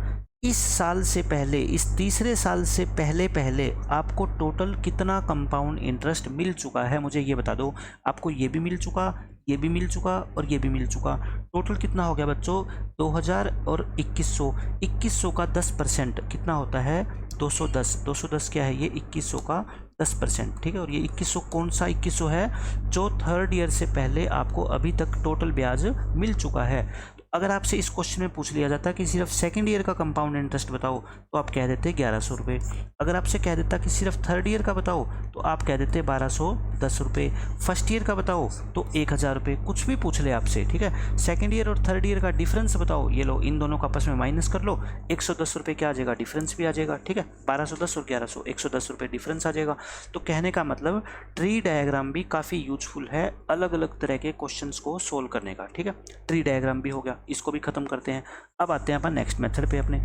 इस साल से पहले, इस तीसरे साल से पहले पहले आपको टोटल कितना कंपाउंड इंटरेस्ट मिल चुका है, मुझे ये बता दो। आपको ये भी मिल चुका, ये भी मिल चुका और ये भी मिल चुका। टोटल कितना हो गया बच्चों, 2000 और 2100। 2100 का 10% कितना होता है, 210। 210 क्या है, ये 2100 का 10%। ठीक है, और ये 2100 कौन सा 2100 है, जो थर्ड ईयर से पहले आपको अभी तक टोटल ब्याज मिल चुका है। अगर आपसे इस क्वेश्चन में पूछ लिया जाता कि सिर्फ सेकंड ईयर का कंपाउंड इंटरेस्ट बताओ, तो आप कह देते 1100 रुपये। अगर आपसे कह देता कि सिर्फ थर्ड ईयर का बताओ, तो आप कह देते 1210 रुपये। फर्स्ट ईयर का बताओ तो 1000 रुपये। कुछ भी पूछ ले आपसे, ठीक है। सेकंड ईयर और थर्ड ईयर का डिफरेंस बताओ, ये लो इन दोनों का आपस में माइनस कर लो, 110 रुपये क्या आ जाएगा, डिफरेंस भी आ जाएगा। ठीक है, 1210 और 1100, 110 रुपये डिफरेंस आ जाएगा। तो कहने का मतलब ट्री डायग्राम भी काफ़ी यूजफुल है अलग अलग तरह के क्वेश्चंस को सोल्व करने का। ठीक है, ट्री डायग्राम भी हो गया, इसको भी खत्म करते हैं। अब आते हैं अपन नेक्स्ट मेथड पे, अपने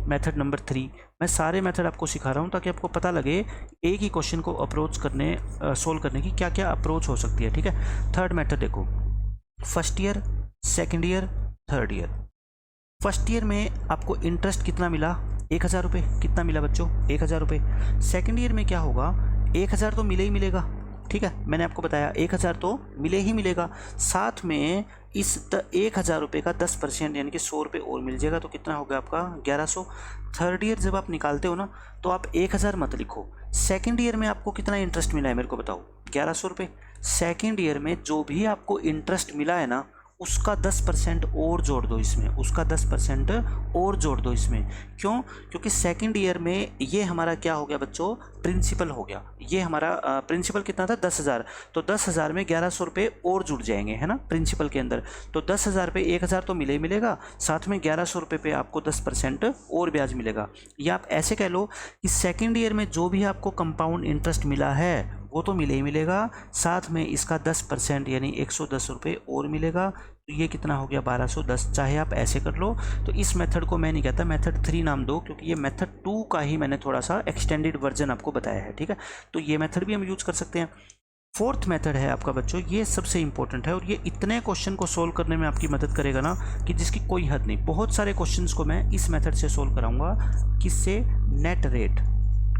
मेथड नंबर 3। मैं सारे मेथड आपको सिखा रहा हूँ ताकि आपको पता लगे एक ही क्वेश्चन को अप्रोच करने, सोल्व करने की क्या क्या अप्रोच हो सकती है। ठीक है, थर्ड मेथड देखो, first year, second year, third year. First year में आपको इंटरेस्ट कितना मिला, 1000 रुपये। कितना मिला बच्चों, 1000 रुपये। सेकेंड ईयर में क्या होगा, 1000 तो मिले ही मिलेगा। ठीक है, मैंने आपको बताया 1000 तो मिले ही मिलेगा, साथ में इस 1000 रुपये का 10% यानी कि 100 रुपये और मिल जाएगा। तो कितना हो गया आपका, 1100। थर्ड ईयर जब आप निकालते हो ना, तो आप 1000 मत लिखो। सेकेंड ईयर में आपको कितना इंटरेस्ट मिला है मेरे को बताओ, 1100 रुपये। सेकेंड ईयर में जो भी आपको इंटरेस्ट मिला है ना, उसका 10% और जोड़ दो इसमें, उसका 10% और जोड़ दो इसमें। क्यों, क्योंकि सेकंड ईयर में ये हमारा क्या हो गया बच्चों, प्रिंसिपल हो गया। ये हमारा प्रिंसिपल कितना था, 10,000। तो 10,000 में 1100 रुपये और जुड़ जाएंगे, है ना, प्रिंसिपल के अंदर। तो 10,000 पे 1000 तो मिले ही मिलेगा, साथ में 1100 रुपये पे आपको 10% और ब्याज मिलेगा। या आप ऐसे कह लो कि सेकेंड ईयर में जो भी आपको कंपाउंड इंटरेस्ट मिला है वो तो मिले ही मिलेगा, साथ में इसका 10% यानी 110 रुपये और मिलेगा। तो ये कितना हो गया, 1210। चाहे आप ऐसे कर लो। तो इस मेथड को मैं नहीं कहता मेथड 3 नाम दो, क्योंकि ये मेथड 2 का ही मैंने थोड़ा सा एक्सटेंडेड वर्जन आपको बताया है। ठीक है, तो ये मेथड भी हम यूज़ कर सकते हैं। फोर्थ मेथड है आपका बच्चों, ये सबसे इंपॉर्टेंट है और ये इतने क्वेश्चन को सोल्व करने में आपकी मदद करेगा ना कि जिसकी कोई हद नहीं। बहुत सारे क्वेश्चंस को मैं इस मेथड से सोल्व कराऊंगा। किससे, net rate,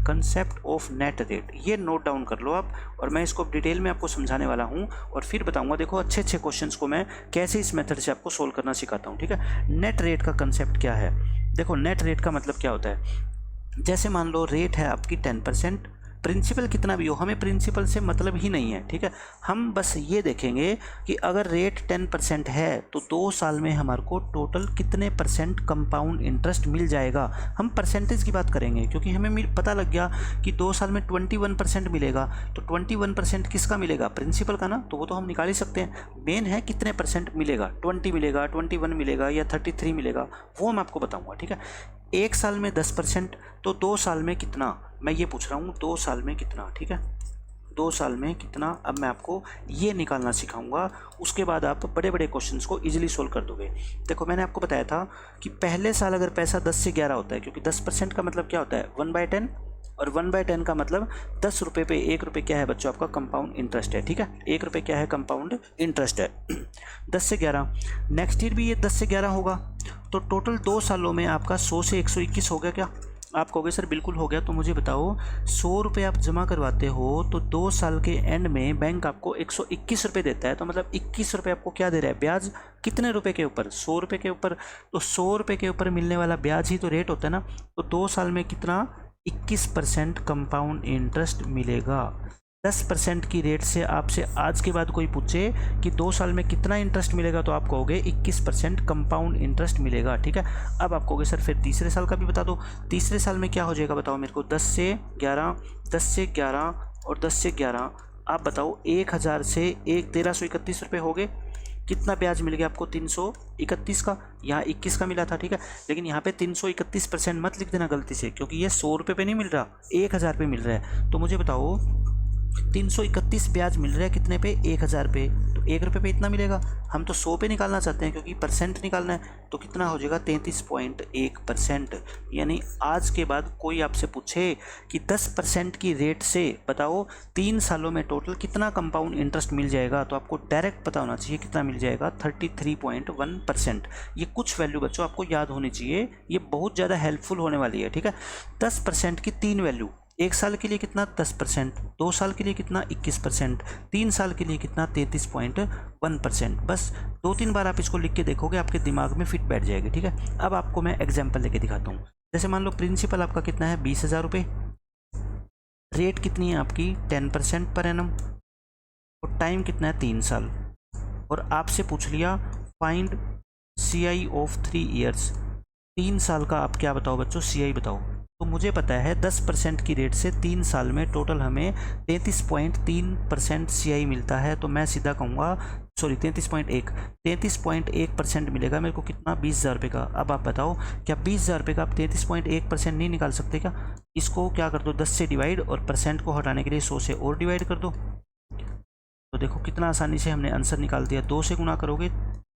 concept of net rate. ये नोट डाउन कर लो आप, और मैं इसको डिटेल में आपको समझाने वाला हूँ और फिर बताऊंगा। देखो अच्छे अच्छे क्वेश्चंस को मैं कैसे इस मेथड से आपको सोल्व करना सिखाता हूँ। ठीक है, नेट रेट का कंसेप्ट क्या है, देखो नेट रेट का मतलब क्या होता है। जैसे मान लो रेट है आपकी 10%, प्रिंसिपल कितना भी हो, हमें प्रिंसिपल से मतलब ही नहीं है। ठीक है, हम बस ये देखेंगे कि अगर रेट 10% है तो 2 साल में हमारे को टोटल कितने % कंपाउंड इंटरेस्ट मिल जाएगा। हम परसेंटेज की बात करेंगे, क्योंकि हमें पता लग गया कि 2 साल में 21% मिलेगा। तो 21% किसका मिलेगा, प्रिंसिपल का ना, तो वो तो हम निकाल ही सकते हैं। मेन है कितने % मिलेगा, 20 मिलेगा, 21 मिलेगा या 33 मिलेगा, वो मैं आपको बताऊँगा। ठीक है, 1 साल में 10%, तो 2 साल में कितना, मैं ये पूछ रहा हूँ 2 साल में कितना। ठीक है, 2 साल में कितना, अब मैं आपको ये निकालना सिखाऊंगा। उसके बाद आप बड़े बड़े क्वेश्चंस को इजीली सोल्व कर दोगे। देखो मैंने आपको बताया था कि पहले साल अगर पैसा 10 से 11 होता है, क्योंकि 10% का मतलब क्या होता है, 1/10, और 1/10 का मतलब 10 रुपये पे 1 रुपये क्या है बच्चों, आपका कंपाउंड इंटरेस्ट है। ठीक है, 1 रुपये क्या है, कंपाउंड इंटरेस्ट है। 10 से 11, नेक्स्ट ईयर भी ये 10 से 11 होगा। तो टोटल 2 सालों में आपका 100 से 121 हो गया क्या, आप कहोगे सर बिल्कुल हो गया। तो मुझे बताओ 100 रुपये आप जमा करवाते हो तो 2 साल के एंड में बैंक आपको 121 रुपये देता है। तो मतलब 21 रुपये आपको क्या दे रहा है, ब्याज। कितने रुपए के ऊपर, 100 रुपये के ऊपर। तो 100 रुपये के ऊपर मिलने वाला ब्याज ही तो रेट होता है ना। तो 2 साल में कितना, 21% कंपाउंड इंटरेस्ट मिलेगा। 10% की रेट से आपसे आज के बाद कोई पूछे कि 2 साल में कितना इंटरेस्ट मिलेगा, तो आप कहोगे 21% कंपाउंड इंटरेस्ट मिलेगा। ठीक है, अब आप कहोगे सर फिर तीसरे साल का भी बता दो। तीसरे साल में क्या हो जाएगा बताओ मेरे को, 10 से 11, 10 से 11 और 10 से 11। आप बताओ 1000 से 1331 रुपये हो गए। कितना ब्याज मिल गया आपको, 331 का। यहाँ 21 का मिला था। ठीक है, लेकिन यहाँ पे 331% मत लिख देना गलती से, क्योंकि ये 100 रुपये पे नहीं मिल रहा, 1000 पे मिल रहा है। तो मुझे बताओ 331 ब्याज मिल रहा है कितने पे, 1000 पे। तो 1 रुपये पे इतना मिलेगा। हम तो 100 पे निकालना चाहते हैं क्योंकि परसेंट निकालना है। तो कितना हो जाएगा, 33.1%। यानी आज के बाद कोई आपसे पूछे कि 10% की रेट से बताओ 3 सालों में टोटल कितना कंपाउंड इंटरेस्ट मिल जाएगा, तो आपको डायरेक्ट पता होना चाहिए कितना मिल जाएगा, 33.1%। ये कुछ वैल्यू बच्चों आपको याद होनी चाहिए, ये बहुत ज़्यादा हेल्पफुल होने वाली है। ठीक है, 10% की 3 वैल्यू, 1 साल के लिए कितना 10%, 2 साल के लिए कितना 21%, 3 साल के लिए कितना 33.1%। बस 2-3 बार आप इसको लिख के देखोगे, आपके दिमाग में फिट बैठ जाएगी। ठीक है, अब आपको मैं एग्जांपल लेके दिखाता हूँ। जैसे मान लो प्रिंसिपल आपका कितना है, 20,000 रुपये, रेट कितनी है आपकी 10% पर एनम, और टाइम कितना है 3 साल। और आपसे पूछ लिया फाइंड CI ऑफ 3 ईयर्स, 3 साल का आप क्या बताओ बच्चों, CI बताओ। तो मुझे पता है 10% की रेट से 3 साल में टोटल हमें 33.3% CI मिलता है। तो मैं सीधा कहूँगा, सॉरी 33.1% मिलेगा मेरे को कितना, 20,000 रुपये का। अब आप बताओ क्या 20,000 रुपये का आप 33.1% नहीं निकाल सकते क्या? इसको क्या कर दो, 10 से डिवाइड, और परसेंट को हटाने के लिए 100 से और डिवाइड कर दो। तो देखो कितना आसानी से हमने आंसर निकाल दिया। 2 से गुना करोगे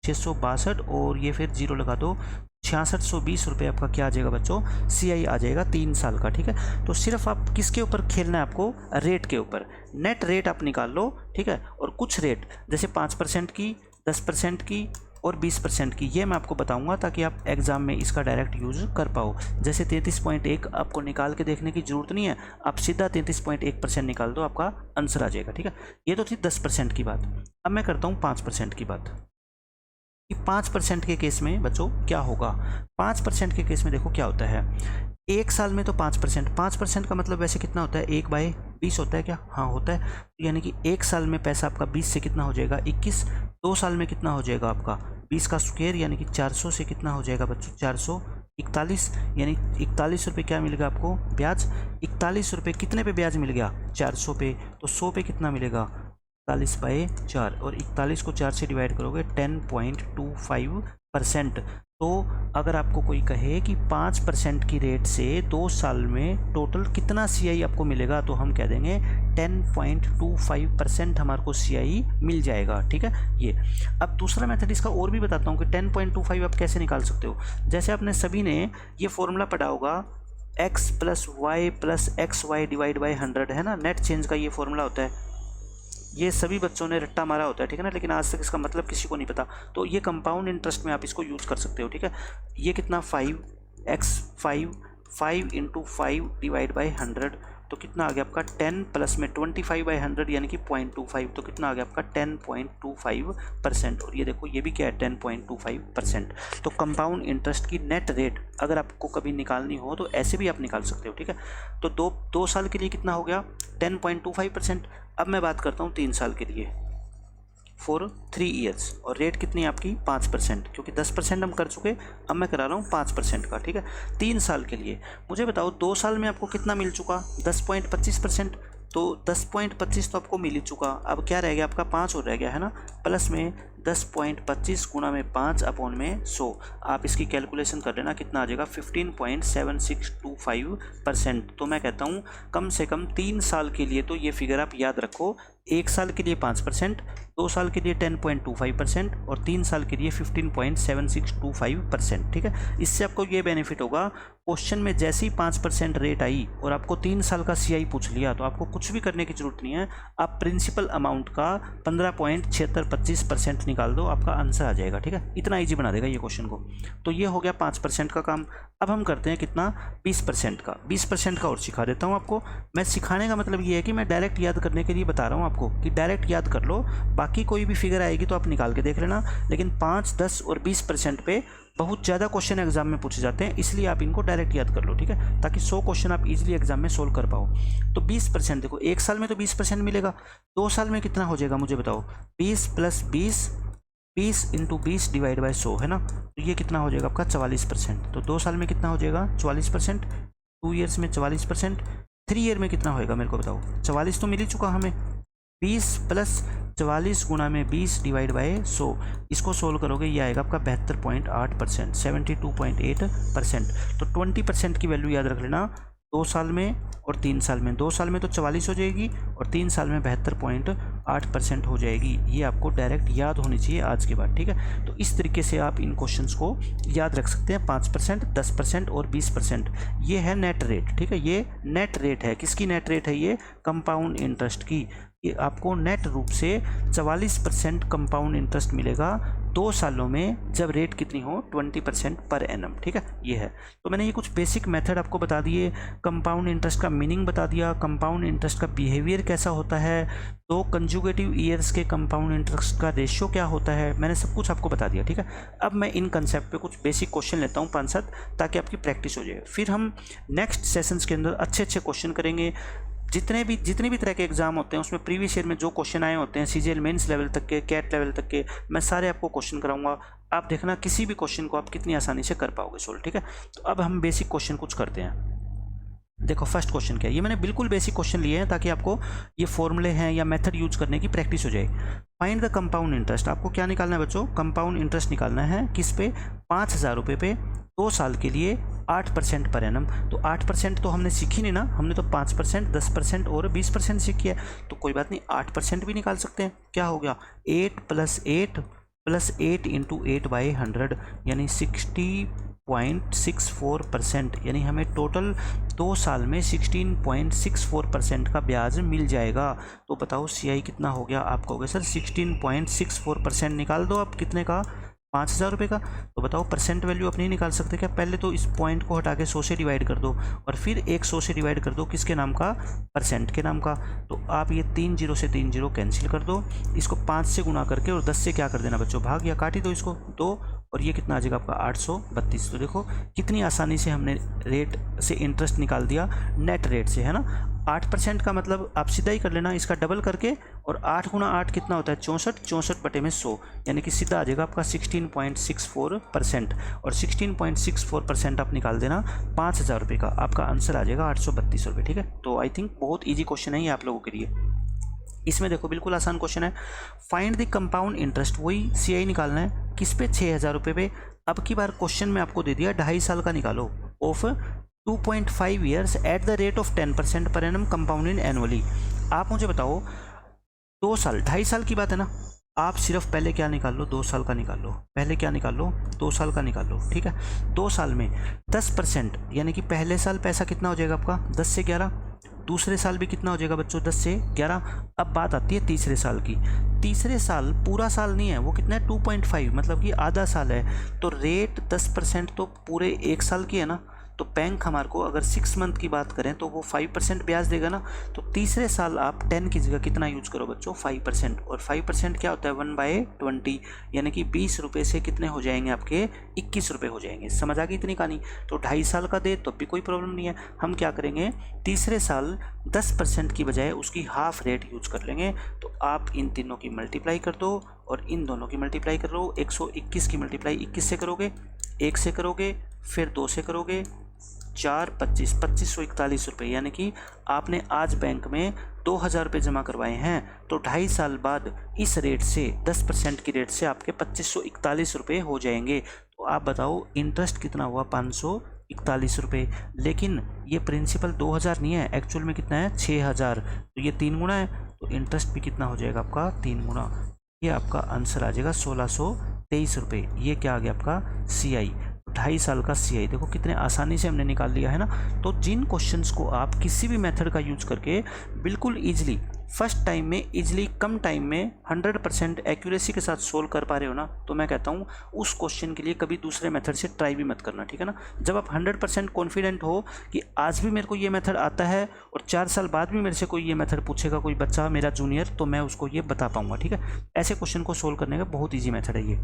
662, और ये फिर 0 लगा दो, 6620 रुपये आपका क्या आ जाएगा बच्चों, CI आ जाएगा 3 साल का। ठीक है, तो सिर्फ आप किसके ऊपर खेलना है आपको, रेट के ऊपर। नेट रेट आप निकाल लो। ठीक है, और कुछ रेट जैसे 5% की, 10% की और 20% की, ये मैं आपको बताऊंगा ताकि आप एग्जाम में इसका डायरेक्ट यूज़ कर पाओ। जैसे 33.1 आपको निकाल के देखने की ज़रूरत नहीं है, आप सीधा 33.1% निकाल दो, आपका आंसर आ जाएगा। ठीक है, ये तो थी 10% की बात। अब मैं करता हूँ 5% की बात। 5% के केस में बच्चों क्या होगा, 5% के केस में देखो क्या होता है। 1 साल में तो 5% का मतलब वैसे कितना होता है, 1/20 होता है क्या? हाँ होता है। यानी कि 1 साल में पैसा आपका 20 से कितना हो जाएगा, 21। 2 साल में कितना हो जाएगा आपका 20 का स्क्वायर, यानी कि 400 से कितना हो जाएगा बच्चों, 441। यानी 41 रुपये क्या मिलेगा आपको, ब्याज। 41 रुपये कितने पे ब्याज मिल गया, 400 पे। तो 100 पे कितना मिलेगा, 41/4, और 41 को 4 से डिवाइड करोगे 10.25%। तो अगर आपको कोई कहे कि 5% की रेट से 2 साल में टोटल कितना CI आपको मिलेगा, तो हम कह देंगे 10.25% हमारे को CI मिल जाएगा। ठीक है, ये। अब दूसरा मेथड इसका और भी बताता हूँ कि 10.25 आप कैसे निकाल सकते हो। जैसे आपने सभी ने ये फॉर्मूला पढ़ा होगा, x + y + xy divide by 100, है ना, नेट चेंज का ये फॉर्मूला होता है। ये सभी बच्चों ने रट्टा मारा होता है, ठीक है ना, लेकिन आज तक इसका मतलब किसी को नहीं पता। तो ये कंपाउंड इंटरेस्ट में आप इसको यूज़ कर सकते हो। ठीक है, ये कितना 5x 5 × 5 डिवाइड बाई 100, तो कितना आ गया आपका 10 प्लस में 25/100 यानी कि 0.25, तो कितना आ गया आपका 10.25%। और ये देखो ये भी क्या है 10.25%। तो कंपाउंड इंटरेस्ट की नेट रेट अगर आपको कभी निकालनी हो तो ऐसे भी आप निकाल सकते हो। ठीक है, तो दो साल के लिए कितना हो गया 10.25%। अब मैं बात करता हूँ 3 साल के लिए, फॉर 3 ईयर्स, और रेट कितनी है आपकी 5%, क्योंकि 10% हम कर चुके, अब मैं करा रहा हूँ 5% का। ठीक है, 3 साल के लिए मुझे बताओ 2 साल में आपको कितना मिल चुका, 10.25%। तो 10.25 तो आपको मिल ही चुका, अब क्या रह गया आपका 5 और रह गया, है ना, प्लस में 10.25 गुणा में 5 अपॉन में 100। आप इसकी कैलकुलेशन कर लेना कितना आ जाएगा 15.7625%। तो मैं कहता हूँ कम से कम 3 साल के लिए तो ये फिगर आप याद रखो, 1 साल के लिए 5%, 2 साल के लिए 10.25% और 3 साल के लिए 15.7625%। ठीक है, इससे आपको ये बेनिफिट होगा, क्वेश्चन में जैसी 5% रेट आई और आपको 3 साल का CI पूछ लिया तो आपको कुछ भी करने की जरूरत नहीं है, आप प्रिंसिपल अमाउंट का 15.7625% निकाल दो, आपका आंसर आ जाएगा। ठीक है, इतना ईजी बना देगा ये क्वेश्चन को। तो ये हो गया 5% का काम। अब हम करते हैं कितना 20% का। 20% का और सिखा देता हूँ आपको। मैं सिखाने का मतलब ये है कि मैं डायरेक्ट याद करने के लिए बता रहा हूँ आपको कि डायरेक्ट याद कर लो, बाकी कोई भी फिगर आएगी तो आप निकाल के देख लेना, लेकिन 5, 10 और 20% पे बहुत ज़्यादा क्वेश्चन एग्जाम में पूछे जाते हैं, इसलिए आप इनको डायरेक्ट याद कर लो। ठीक है, ताकि 100 क्वेश्चन आप इजीली एग्जाम में सोल्व कर पाओ। तो 20% देखो, 1 साल में तो 20% मिलेगा, 2 साल में कितना हो जाएगा मुझे बताओ, 20 + 20 20 × 20 डिवाइड बाई 100, है ना, तो ये कितना हो जाएगा आपका 44%। तो 2 साल में कितना हो जाएगा 44%, 2 ईयर्स में 44%, 3 ईयर में कितना होएगा मेरे को बताओ, 44 तो मिल ही चुका हमें, 20 + 44 गुणा में 20 डिवाइड बाई 100, इसको सोल्व करोगे ये आएगा आपका 72.8%, 72.8%। तो 20% की वैल्यू याद रख लेना, 2 साल में और 3 साल में। 2 साल में तो 44 हो जाएगी और 3 साल में 72.8% हो जाएगी। ये आपको डायरेक्ट याद होनी चाहिए आज के बाद, ठीक है। तो इस तरीके से आप इन क्वेश्चंस को याद रख सकते हैं। 5%, 10% और 20%, ये है नेट रेट, ठीक है। ये नेट रेट है, किसकी नेट रेट है? ये कंपाउंड इंटरेस्ट की। ये आपको नेट रूप से 44% कंपाउंड इंटरेस्ट मिलेगा 2 सालों में, जब रेट कितनी हो? 20% पर एनम, ठीक है। ये है, तो मैंने ये कुछ बेसिक मेथड आपको बता दिए, कंपाउंड इंटरेस्ट का मीनिंग बता दिया, कंपाउंड इंटरेस्ट का बिहेवियर कैसा होता है, तो कंजुगेटिव ईयर्स के कंपाउंड इंटरेस्ट का रेशियो क्या होता है, मैंने सब कुछ आपको बता दिया, ठीक है। अब मैं इन कंसेप्ट पे कुछ बेसिक क्वेश्चन लेता हूँ 5-7, ताकि आपकी प्रैक्टिस हो जाए। फिर हम नेक्स्ट सेशंस के अंदर अच्छे अच्छे क्वेश्चन करेंगे। जितने भी तरह के एग्जाम होते हैं उसमें प्रीवियस ईयर में जो क्वेश्चन आए होते हैं, सीजीएल मेंस लेवल तक के, कैट लेवल तक के, मैं सारे आपको क्वेश्चन कराऊंगा। आप देखना किसी भी क्वेश्चन को आप कितनी आसानी से कर पाओगे सोल्व, ठीक है। तो अब हम बेसिक क्वेश्चन कुछ करते हैं। देखो फर्स्ट क्वेश्चन क्या है, ये मैंने बिल्कुल बेसिक क्वेश्चन लिए हैं ताकि आपको ये फॉर्मूले हैं या मेथड यूज करने की प्रैक्टिस हो जाए। फाइंड द कंपाउंड इंटरेस्ट, आपको क्या निकालना है बच्चों? कंपाउंड इंटरेस्ट निकालना है। किस पे? 5,000 रुपये पे 2 साल के लिए 8% पर एनम। तो 8% तो हमने सीखी नहीं ना, हमने तो 5%, 10% और 20% सीखी है। तो कोई बात नहीं, 8% भी निकाल सकते हैं। क्या हो गया? 8 + 8 × 8/100 यानी 60.64%, यानी हमें टोटल 2 साल में 16.64% का ब्याज मिल जाएगा। तो बताओ CI कितना हो गया? आप कहोगे सर 16.64% निकाल दो आप, कितने का? 5,000 रुपये का। तो बताओ परसेंट वैल्यू अपनी निकाल सकते क्या? पहले तो इस पॉइंट को हटा के 100 से डिवाइड कर दो और फिर 100 से डिवाइड कर दो, किसके नाम का? परसेंट के नाम का। तो आप ये 3 0 से 3 0 कैंसिल कर दो, इसको 5 से गुना करके और 10 से क्या कर देना बच्चों? भाग, या काट ही दो इसको 2, और ये कितना आ जाएगा आपका? 832। तो देखो कितनी आसानी से हमने रेट से इंटरेस्ट निकाल दिया, नेट रेट से, है ना। 8% का मतलब आप सीधा ही कर लेना, इसका डबल करके, और 8 × 8 कितना होता है? 64, 64/100, यानी कि सीधा आ जाएगा आपका 16.64%। और 16.64% आप निकाल देना 5,000 रुपये का, आपका आंसर आ जाएगा 832 रुपये, ठीक है। तो आई थिंक बहुत ईजी क्वेश्चन है ये आप लोगों के लिए। इसमें देखो बिल्कुल आसान क्वेश्चन है। फाइंड द कंपाउंड इंटरेस्ट, वही CI निकालना है। किस पे? 6,000 रुपये पे। अब की बार क्वेश्चन में आपको दे दिया 2.5 साल का निकालो, of 2.5 years at the rate of 10% per annum compounding annually. आप मुझे बताओ 2 साल, 2.5 साल की बात है ना, आप सिर्फ पहले क्या निकाल लो? 2 साल का निकाल लो। पहले क्या निकाल लो? 2 साल का निकाल लो, ठीक है। 2 साल में 10%, यानी कि पहले साल पैसा कितना हो जाएगा आपका? 10 से 11। दूसरे साल भी कितना हो जाएगा बच्चों? 10 से 11। अब बात आती है तीसरे साल की। तीसरे साल पूरा साल नहीं है, वो कितना है? 2.5, मतलब कि आधा साल है। तो रेट 10% तो पूरे 1 साल की है ना। तो बैंक हमारे को अगर 6 मंथ की बात करें तो वो 5% ब्याज देगा ना। तो तीसरे साल आप 10 की जगह कितना यूज करो बच्चों? 5%। और 5% क्या होता है? 1/20, यानी कि 20 रुपये से कितने हो जाएंगे आपके? 21 रुपये हो जाएंगे। समझ आ गई इतनी कहानी? तो 2.5 साल का दे तो भी कोई प्रॉब्लम नहीं है। हम क्या करेंगे? तीसरे साल 10% की बजाय उसकी हाफ रेट यूज कर लेंगे। तो आप इन तीनों की मल्टीप्लाई कर दो और इन दोनों की मल्टीप्लाई कर लो। 121 की मल्टीप्लाई 21 से करोगे, 1 से करोगे, फिर 2 से करोगे, 4 25 2541 रुपये, यानी कि आपने आज बैंक में 2,000 रुपये जमा करवाए हैं। तो 2.5 साल बाद इस रेट से 10% की रेट से आपके 2541 रुपये हो जाएंगे। तो आप बताओ इंटरेस्ट कितना हुआ? 541 रुपये। लेकिन ये प्रिंसिपल 2,000 नहीं है, एक्चुअल में कितना है? 6,000। तो ये 3 गुना है, तो इंटरेस्ट भी कितना हो जाएगा आपका? 3 गुना। ये आपका आंसर आ जाएगा 1,623 रुपये। ये क्या आ गया आपका? CI, 2.5 साल का CI। देखो कितने आसानी से हमने निकाल लिया है ना। तो जिन क्वेश्चंस को आप किसी भी मेथड का यूज करके बिल्कुल ईजिली फर्स्ट टाइम में, ईजिली कम टाइम में 100% एक्यूरेसी के साथ सोल्व कर पा रहे हो ना, तो मैं कहता हूँ उस क्वेश्चन के लिए कभी दूसरे मेथड से ट्राई भी मत करना, ठीक है ना। जब आप 100% कॉन्फिडेंट हो कि आज भी मेरे को ये मेथड आता है और 4 साल बाद भी मेरे से कोई ये मेथड पूछेगा, कोई बच्चा मेरा जूनियर, तो मैं उसको ये बता पाऊंगा, ठीक है। ऐसे क्वेश्चन को सोल्व करने का बहुत ईजी मेथड है ये।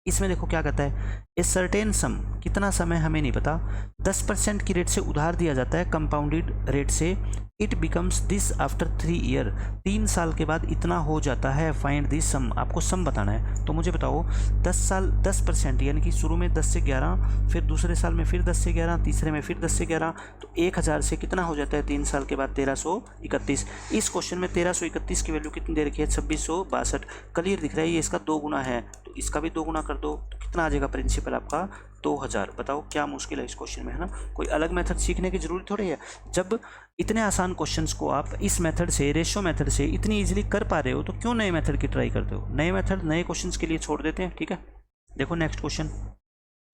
इसमें देखो क्या कहता है? ए सर्टेन सम, कितना समय हमें नहीं पता, 10% की रेट से उधार दिया जाता है कंपाउंडेड रेट से। It becomes this after 3 year, 3 साल के बाद इतना हो जाता है। फाइंड दिस सम, आपको सम बताना है। तो मुझे बताओ 10 साल 10%, यानी कि शुरू में 10 से 11, फिर दूसरे साल में फिर 10 से 11, तीसरे में फिर 10 से 11, तो 1000 से कितना हो जाता है 3 साल के बाद? 1331। इस क्वेश्चन में 1331 की वैल्यू कितनी दे रखी है? 2662। क्लियर दिख रहा है? ये इसका 2 गुना है, तो इसका भी 2 गुना कर दो, तो कितना आ जाएगा प्रिंसिपल आपका? 2000। बताओ क्या मुश्किल है इस क्वेश्चन में, है ना। कोई अलग मेथड सीखने की जरूरत थोड़ी है। जब इतने आसान क्वेश्चंस को आप इस मेथड से, रेशो मेथड से इतनी इजीली कर पा रहे हो, तो क्यों नए मेथड की ट्राई करते हो। नए मेथड नए क्वेश्चंस के लिए छोड़ देते हैं, ठीक है। देखो नेक्स्ट क्वेश्चन,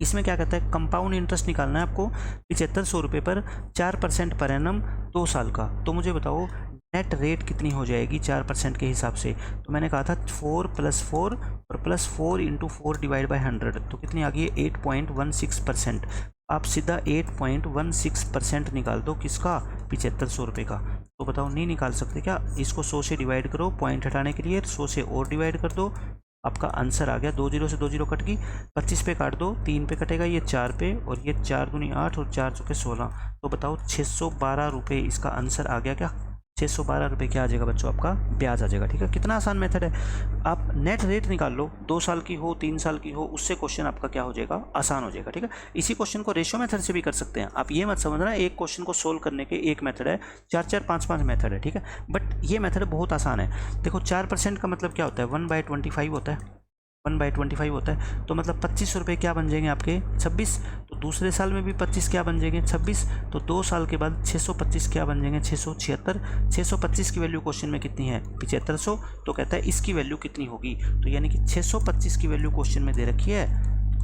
इसमें क्या कहता है, कंपाउंड इंटरेस्ट निकालना है आपको 7500 रुपये पर 4% पर एनम 2 साल का। तो मुझे बताओ नेट रेट कितनी हो जाएगी 4% के हिसाब से। तो मैंने कहा था 4 + 4 और +4 × 4 / 100, तो कितनी आ गई है 8.16%। आप सीधा 8.16% निकाल दो, किसका, 7500 रुपये का। तो बताओ नहीं निकाल सकते क्या। इसको 100 से डिवाइड करो, पॉइंट हटाने के लिए 100 से और डिवाइड कर दो, आपका आंसर आ गया। 2 0 से 2 0 कट गई, 25 पे काट दो, 3 पे कटेगा, ये 4 पे, और ये 4 दूनी 8 और 4 चौके 16। तो बताओ 612 रुपये इसका आंसर आ गया क्या। 612 रुपये क्या आ जाएगा बच्चों, आपका ब्याज आ जाएगा, ठीक है। कितना आसान मेथड है। आप नेट रेट निकाल लो, 2 साल की हो 3 साल की हो, उससे क्वेश्चन आपका क्या हो जाएगा, आसान हो जाएगा, ठीक है। इसी क्वेश्चन को रेशियो मेथड से भी कर सकते हैं। आप ये मत समझना एक क्वेश्चन को सोल्व करने के एक मेथड है, 4 5 मेथड है, ठीक है। बट ये मेथड बहुत आसान है। देखो 4% का मतलब क्या होता है, 1/25 होता है, 1/25 होता है। तो मतलब 25 रुपये क्या बन जाएंगे आपके, 26। तो दूसरे साल में भी 25 क्या बन जाएंगे, 26। तो 2 साल के बाद 625 क्या बन जाएंगे, 676। 625 की वैल्यू क्वेश्चन में कितनी है, 7500। तो कहता है इसकी वैल्यू कितनी होगी। तो यानी कि 625 की वैल्यू क्वेश्चन में दे रखी है,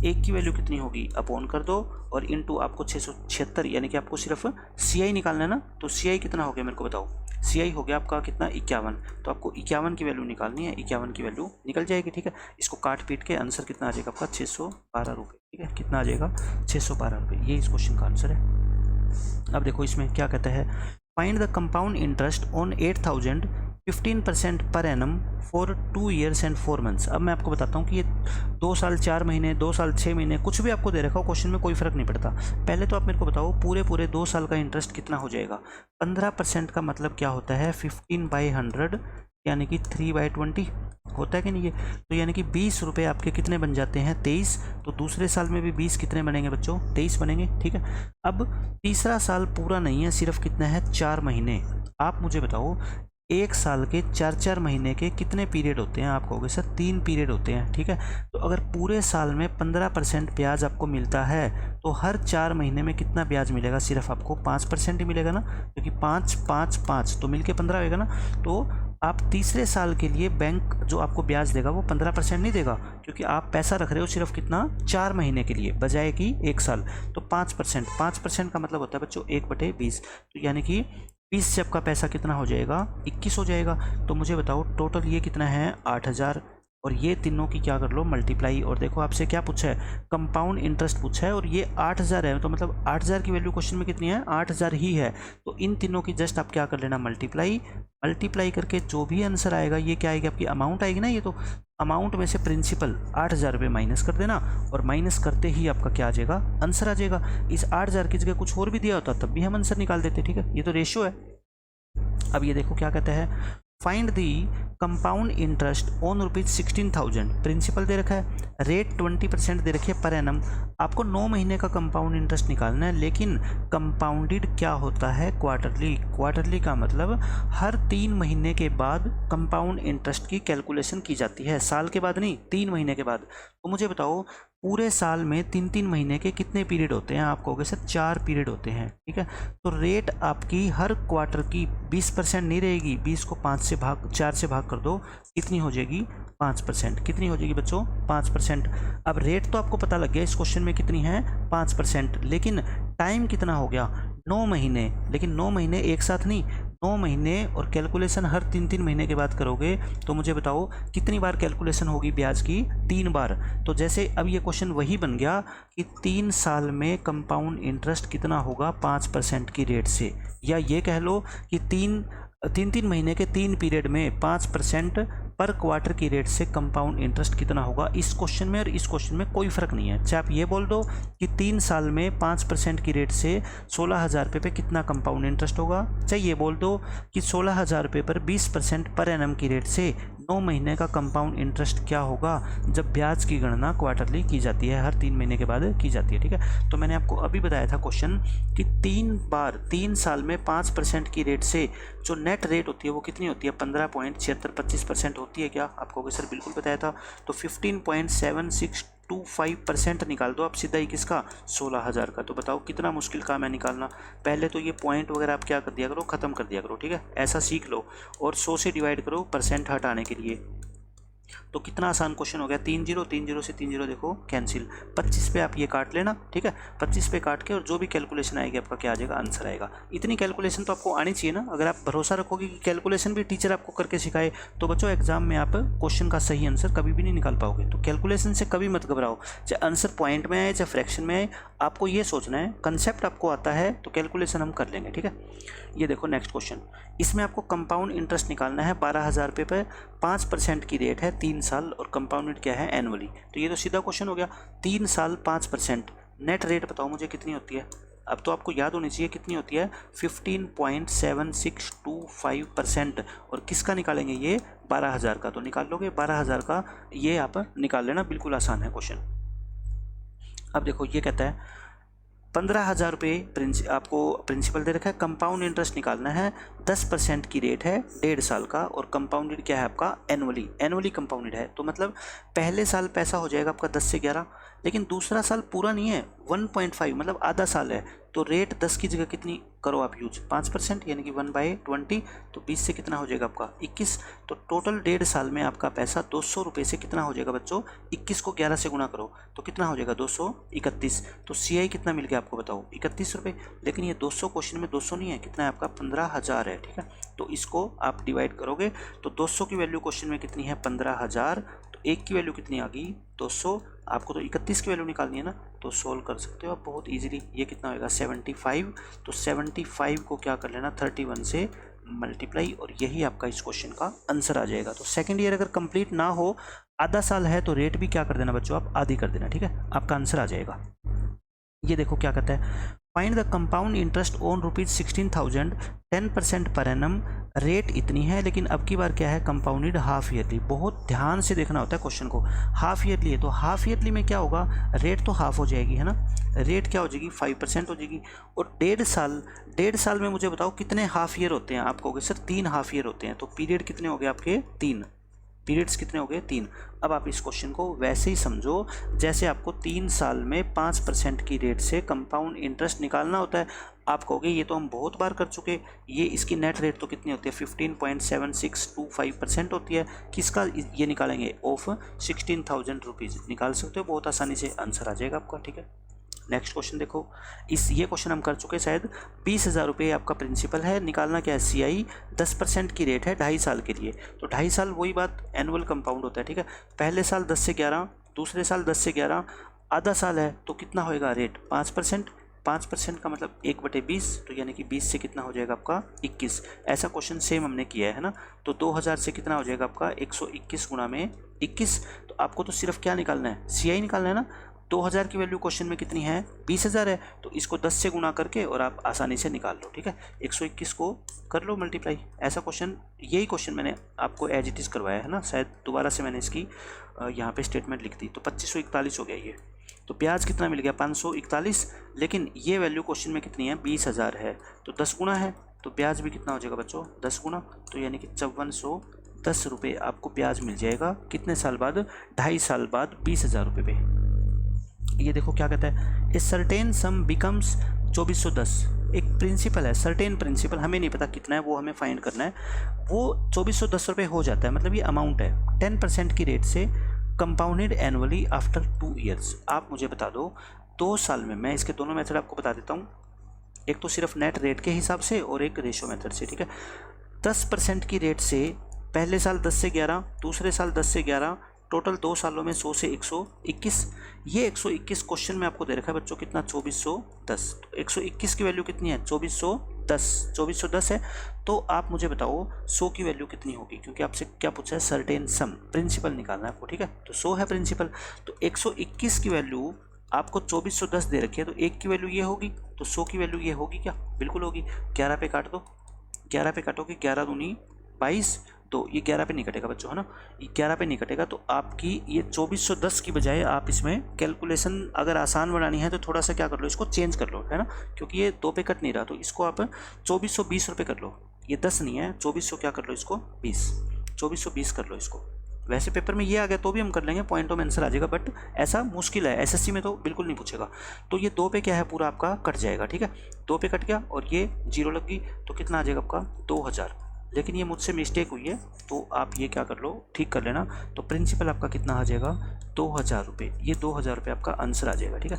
एक की वैल्यू कितनी होगी, अपॉन कर दो और इनटू आपको 676, यानी कि आपको सिर्फ CI निकालना है ना। तो CI कितना हो गया मेरे को बताओ। CI हो गया आपका कितना, 51। तो आपको 51 की वैल्यू निकालनी है, 51 की वैल्यू निकल जाएगी, ठीक है। इसको काट पीट के आंसर कितना आ जाएगा आपका, 612 रुपये, ठीक है। कितना आ जाएगा, 612 रुपये, ये इस क्वेश्चन का आंसर है। अब देखो इसमें क्या कहता है, find the compound interest on 8000 15% पर annum for 2 years and 4 months। अब मैं आपको बताता हूँ कि ये 2 साल 4 महीने, 2 साल 6 महीने, कुछ भी आपको दे रखा हो क्वेश्चन में, कोई फ़र्क नहीं पड़ता। पहले तो आप मेरे को बताओ पूरे 2 साल का इंटरेस्ट कितना हो जाएगा। 15% का मतलब क्या होता है, 15/100, यानी कि 3/20 होता है कि नहीं है। तो यानी कि 20 रुपये आपके कितने बन जाते हैं, 23। तो दूसरे साल में भी 20 कितने बनेंगे बच्चों, 23 बनेंगे, ठीक है। अब तीसरा साल पूरा नहीं है, सिर्फ कितना है, 4 महीने। आप मुझे बताओ एक साल के 4 महीने के कितने पीरियड होते हैं। आप कहोगे सर 3 पीरियड होते हैं, ठीक है। तो अगर पूरे साल में 15% ब्याज आपको मिलता है, तो हर 4 महीने में कितना ब्याज मिलेगा, सिर्फ आपको 5% ही मिलेगा ना, क्योंकि 5 5 5 तो मिलके 15 होगा ना। तो आप तीसरे साल के लिए बैंक जो आपको ब्याज देगा वो 15% नहीं देगा, क्योंकि आप पैसा रख रहे हो सिर्फ कितना, 4 महीने के लिए, बजाय कि 1 साल। तो 5% का मतलब होता है बच्चों 1/20। तो यानी कि 20 से आपका पैसा कितना हो जाएगा, 21 हो जाएगा। तो मुझे बताओ टोटल ये कितना है, 8000, और ये तीनों की क्या कर लो, मल्टीप्लाई। और देखो आपसे क्या पूछा है, कंपाउंड इंटरेस्ट पूछा है, और ये 8000 है। तो मतलब 8000 की वैल्यू क्वेश्चन में कितनी है, 8000 ही है। तो इन तीनों की जस्ट आप क्या कर लेना, मल्टीप्लाई करके जो भी आंसर आएगा, ये क्या आएगी आपकी, अमाउंट आएगी ना। ये तो अमाउंट में से प्रिंसिपल 8000 रुपये माइनस कर देना, और माइनस करते ही आपका क्या आ जाएगा, आंसर आ जाएगा। इस 8000 की जगह कुछ और भी दिया होता तब भी हम आंसर निकाल देते, ठीक है। ये तो रेशियो है। अब ये देखो क्या कहता है, find the compound interest on ₹16,000। Principal दे रखा है, रेट 20% दे रखी है पर एनम। आपको 9 महीने का कंपाउंड इंटरेस्ट निकालना है, लेकिन कंपाउंडेड क्या होता है, क्वार्टरली। क्वार्टरली का मतलब हर 3 महीने के बाद कंपाउंड इंटरेस्ट की कैलकुलेशन की जाती है, साल के बाद नहीं, 3 महीने के बाद। तो मुझे बताओ पूरे साल में 3 भाग के कितने पीरियड होते हैं। आप कहोगे सर 4 पीरियड होते हैं, ठीक है। तो रेट आपकी हर क्वार्टर की 20% नहीं रहेगी, 20 को 4 से भाग कर दो, कितनी हो जाएगी, 5%। कितनी हो जाएगी बच्चों, 5%। अब रेट तो आपको पता लग गया इस क्वेश्चन में कितनी है, 5%, लेकिन टाइम कितना हो गया, 9 महीने। लेकिन 9 महीने एक साथ नहीं, 9 महीने और कैलकुलेशन हर 3 महीने के बाद करोगे। तो मुझे बताओ कितनी बार कैलकुलेशन होगी ब्याज की, 3 बार। तो जैसे अब ये क्वेश्चन वही बन गया कि 3 साल में कंपाउंड इंटरेस्ट कितना होगा 5% की रेट से, या ये कह लो कि 3 महीने के 3 पीरियड में 5% पर क्वार्टर की रेट से कंपाउंड इंटरेस्ट कितना होगा। इस क्वेश्चन में और इस क्वेश्चन में कोई फ़र्क नहीं है। चाहे आप ये बोल दो कि 3 साल में 5% की रेट से 16,000 रुपये पे कितना कंपाउंड इंटरेस्ट होगा, चाहे ये बोल दो कि 16,000 रुपये पर 20% पर एनम की रेट से 9 महीने का कंपाउंड इंटरेस्ट क्या होगा, जब ब्याज की गणना क्वार्टरली की जाती है, हर 3 महीने के बाद की जाती है, ठीक है। तो मैंने आपको अभी बताया था क्वेश्चन कि 3 साल में 5% की रेट से जो नेट रेट होती है वो कितनी होती है, 15.7625% होती है। क्या आपको सर बिल्कुल बताया था। तो 26.25% निकाल दो आप सीधा ही, किसका, 16,000 का। तो बताओ कितना मुश्किल काम है निकालना। पहले तो ये पॉइंट वगैरह आप क्या कर दिया करो, ख़त्म कर दिया करो, ठीक है, ऐसा सीख लो। और 100 से डिवाइड करो परसेंट हटाने के लिए। तो कितना आसान क्वेश्चन हो गया। 3 जीरो, 3 जीरो से 3 जीरो देखो कैंसिल। 25 पे आप ये काट लेना, ठीक है, 25 पे काट के और जो भी कैलकुलेशन आएगी आपका क्या आ जाएगा, आंसर आएगा। इतनी कैलकुलेशन तो आपको आनी चाहिए ना। अगर आप भरोसा रखोगे कि कैलकुलेशन भी टीचर आपको करके सिखाए, तो बच्चों एग्जाम में आप क्वेश्चन का सही आंसर कभी भी नहीं निकाल पाओगे। तो कैलकुलेशन से कभी मत घबराओ, चाहे आंसर पॉइंट में आए चाहे फ्रैक्शन में आए, आपको ये सोचना है कंसेप्ट आपको आता है तो कैलकुलेशन हम कर लेंगे, ठीक है। ये देखो नेक्स्ट क्वेश्चन, इसमें आपको कंपाउंड इंटरेस्ट निकालना है 12,000 रुपये पर 5% की रेट है 3 साल, और कंपाउंडेड क्या है, एनुअली। तो ये तो सीधा क्वेश्चन हो गया, 3 साल 5%, नेट रेट बताओ मुझे कितनी होती है। अब तो आपको याद होनी चाहिए कितनी होती है, 15.7625%। और किसका निकालेंगे ये, 12,000 का। तो निकाल लोगे 12,000 का, ये आप निकाल लेना, बिल्कुल आसान है क्वेश्चन। अब देखो ये कहता है 15,000 रुपये आपको प्रिंसिपल दे रखा है, कंपाउंड इंटरेस्ट निकालना है, 10% की रेट है 1.5 साल का, और कंपाउंडेड क्या है आपका, एनुअली, एनुअली कंपाउंडेड है। तो मतलब पहले साल पैसा हो जाएगा आपका 10 से 11, लेकिन दूसरा साल पूरा नहीं है, 1.5 मतलब आधा साल है। तो रेट 10 की जगह कितनी करो आप यूज, 5%, यानी कि 1/20। तो 20 से कितना हो जाएगा आपका 21। तो टोटल 1.5 साल में आपका पैसा 200 रुपये से कितना हो जाएगा बच्चों, 21 को 11 से गुना करो तो कितना हो जाएगा, 231। तो CI कितना मिल गया आपको बताओ, 31 रुपये। लेकिन ये 200 क्वेश्चन में 200 नहीं है, कितना है आपका, 15,000 है, ठीक है। तो इसको आप डिवाइड करोगे तो 200 की वैल्यू क्वेश्चन में कितनी है, 15,000। तो एक की वैल्यू कितनी आ गई, 200। आपको तो 31 की वैल्यू निकालनी है ना, तो सोल्व कर सकते हो आप बहुत इजीली। ये कितना होगा, 75। तो 75 को क्या कर लेना, 31 से मल्टीप्लाई, और यही आपका इस क्वेश्चन का आंसर आ जाएगा। तो सेकंड ईयर अगर कंप्लीट ना हो, आधा साल है, तो रेट भी क्या कर देना बच्चों, आप आधी कर देना, ठीक है, आपका आंसर आ जाएगा। ये देखो क्या कहता है, find the compound interest on ₹16,000 10% per annum. Rate इतनी है, लेकिन अब की बार क्या है, कंपाउंडेड हाफ ईयरली। बहुत ध्यान से देखना होता है क्वेश्चन को। हाफ ईयरली है तो हाफ ईयरली में क्या होगा, रेट तो हाफ हो जाएगी, है ना, रेट क्या हो जाएगी, 5% हो जाएगी। और 1.5 साल में मुझे बताओ कितने हाफ ईयर होते हैं। आप कहोगे सर 3 हाफ ईयर होते हैं, तो पीरियड कितने हो गए आपके, 3 पीरियड्स कितने हो गए, 3। अब आप इस क्वेश्चन को वैसे ही समझो जैसे आपको 3 साल में 5% की रेट से कंपाउंड इंटरेस्ट निकालना होता है। आप कहोगे ये तो हम बहुत बार कर चुके, ये इसकी नेट रेट तो कितनी होती है, 15.7625% होती है। किसका ये निकालेंगे, ऑफ 16,000 रुपीज़ निकाल सकते हो बहुत आसानी से, आंसर आ जाएगा आपका, ठीक है। नेक्स्ट क्वेश्चन देखो, ये क्वेश्चन हम कर चुके शायद। 20,000 रुपये आपका प्रिंसिपल है, निकालना क्या है, CI 10% की रेट है 2.5 साल के लिए। तो 2.5 साल वही बात, एनुअल कंपाउंड होता है, ठीक है। पहले साल 10 से 11, दूसरे साल 10 से 11, आधा साल है तो कितना होएगा रेट, 5%। 5% का मतलब 1/20, तो यानी कि 20 से कितना हो जाएगा आपका 21। ऐसा क्वेश्चन सेम हमने किया है ना। तो 2000 से कितना हो जाएगा आपका 121 गुणा में 21। तो आपको तो सिर्फ क्या निकालना है, CI निकालना है ना। 2000 की वैल्यू क्वेश्चन में कितनी है, 20,000 है, तो इसको 10 से गुणा करके और आप आसानी से निकाल लो, ठीक है। 121 को कर लो मल्टीप्लाई। ऐसा क्वेश्चन, यही क्वेश्चन मैंने आपको एज इट इज़ करवाया है ना, शायद दोबारा से मैंने इसकी यहाँ पे स्टेटमेंट लिख दी। तो 2541 हो गया ये। तो ब्याज कितना मिल गया, 541। लेकिन ये वैल्यू क्वेश्चन में कितनी है, 20,000 है, तो 10 गुना है, तो ब्याज भी कितना हो जाएगा बच्चों, 10 गुना। तो यानी कि 5410 रुपये आपको ब्याज मिल जाएगा। कितने साल बाद, 2.5 साल बाद 20,000 रुपये पे। ये देखो क्या कहता है, ए सर्टेन सम बिकम्स 2410। एक प्रिंसिपल है, सर्टेन प्रिंसिपल, हमें नहीं पता कितना है, वो हमें फाइंड करना है। वो 2410 रुपये हो जाता है, मतलब ये अमाउंट है 10% की रेट से, कंपाउंडेड एनुअली आफ्टर 2 ईयर्स। आप मुझे बता दो 2 साल में, मैं इसके दोनों मेथड आपको बता देता हूँ, एक तो सिर्फ नेट रेट के हिसाब से और एक रेशो मेथड से, ठीक है। 10% की रेट से पहले साल 10 से 11, दूसरे साल 10 से 11, टोटल 2 सालों में 100 से 121। ये 121 क्वेश्चन में आपको दे रखा है बच्चों कितना, 2410। तो 121 की वैल्यू कितनी है, 2410 है। तो आप मुझे बताओ 100 की वैल्यू कितनी होगी, क्योंकि आपसे क्या पूछा है, सर्टेन सम, प्रिंसिपल निकालना है आपको, ठीक है। तो 100 है प्रिंसिपल, तो 121 की वैल्यू आपको 2410 दे रखी है, तो 1 की वैल्यू ये होगी, तो 100 की वैल्यू ये होगी क्या, बिल्कुल होगी। 11 पे काट दो, 11 पे काटोगे, 11 दूनी 22, तो ये 11 पे नहीं कटेगा बच्चों, है ना, ये 11 पे नहीं कटेगा। तो आपकी ये 2410 की बजाय आप इसमें कैलकुलेशन अगर आसान बनानी है तो थोड़ा सा क्या कर लो, इसको चेंज कर लो, है ना, क्योंकि ये 2 पे कट नहीं रहा, तो इसको आप 2420 रुपये कर लो। ये 10 नहीं है, 2400 क्या कर लो, इसको 20, 2420 कर लो इसको, वैसे पेपर में ये आ गया तो भी हम कर लेंगे, पॉइंटों में आंसर आ जाएगा, बट ऐसा मुश्किल है, एसएससी में तो बिल्कुल नहीं पूछेगा। तो ये 2 पे क्या है, पूरा आपका कट जाएगा, ठीक है, 2 पे कट गया और ये 0 लग गई, तो कितना आ जाएगा आपका 2000। लेकिन ये मुझसे मिस्टेक हुई है, तो आप ये क्या कर लो, ठीक कर लेना। तो प्रिंसिपल आपका कितना आ जाएगा 2000 रुपये, ये 2000 रुपये आपका आंसर आ जाएगा, ठीक है।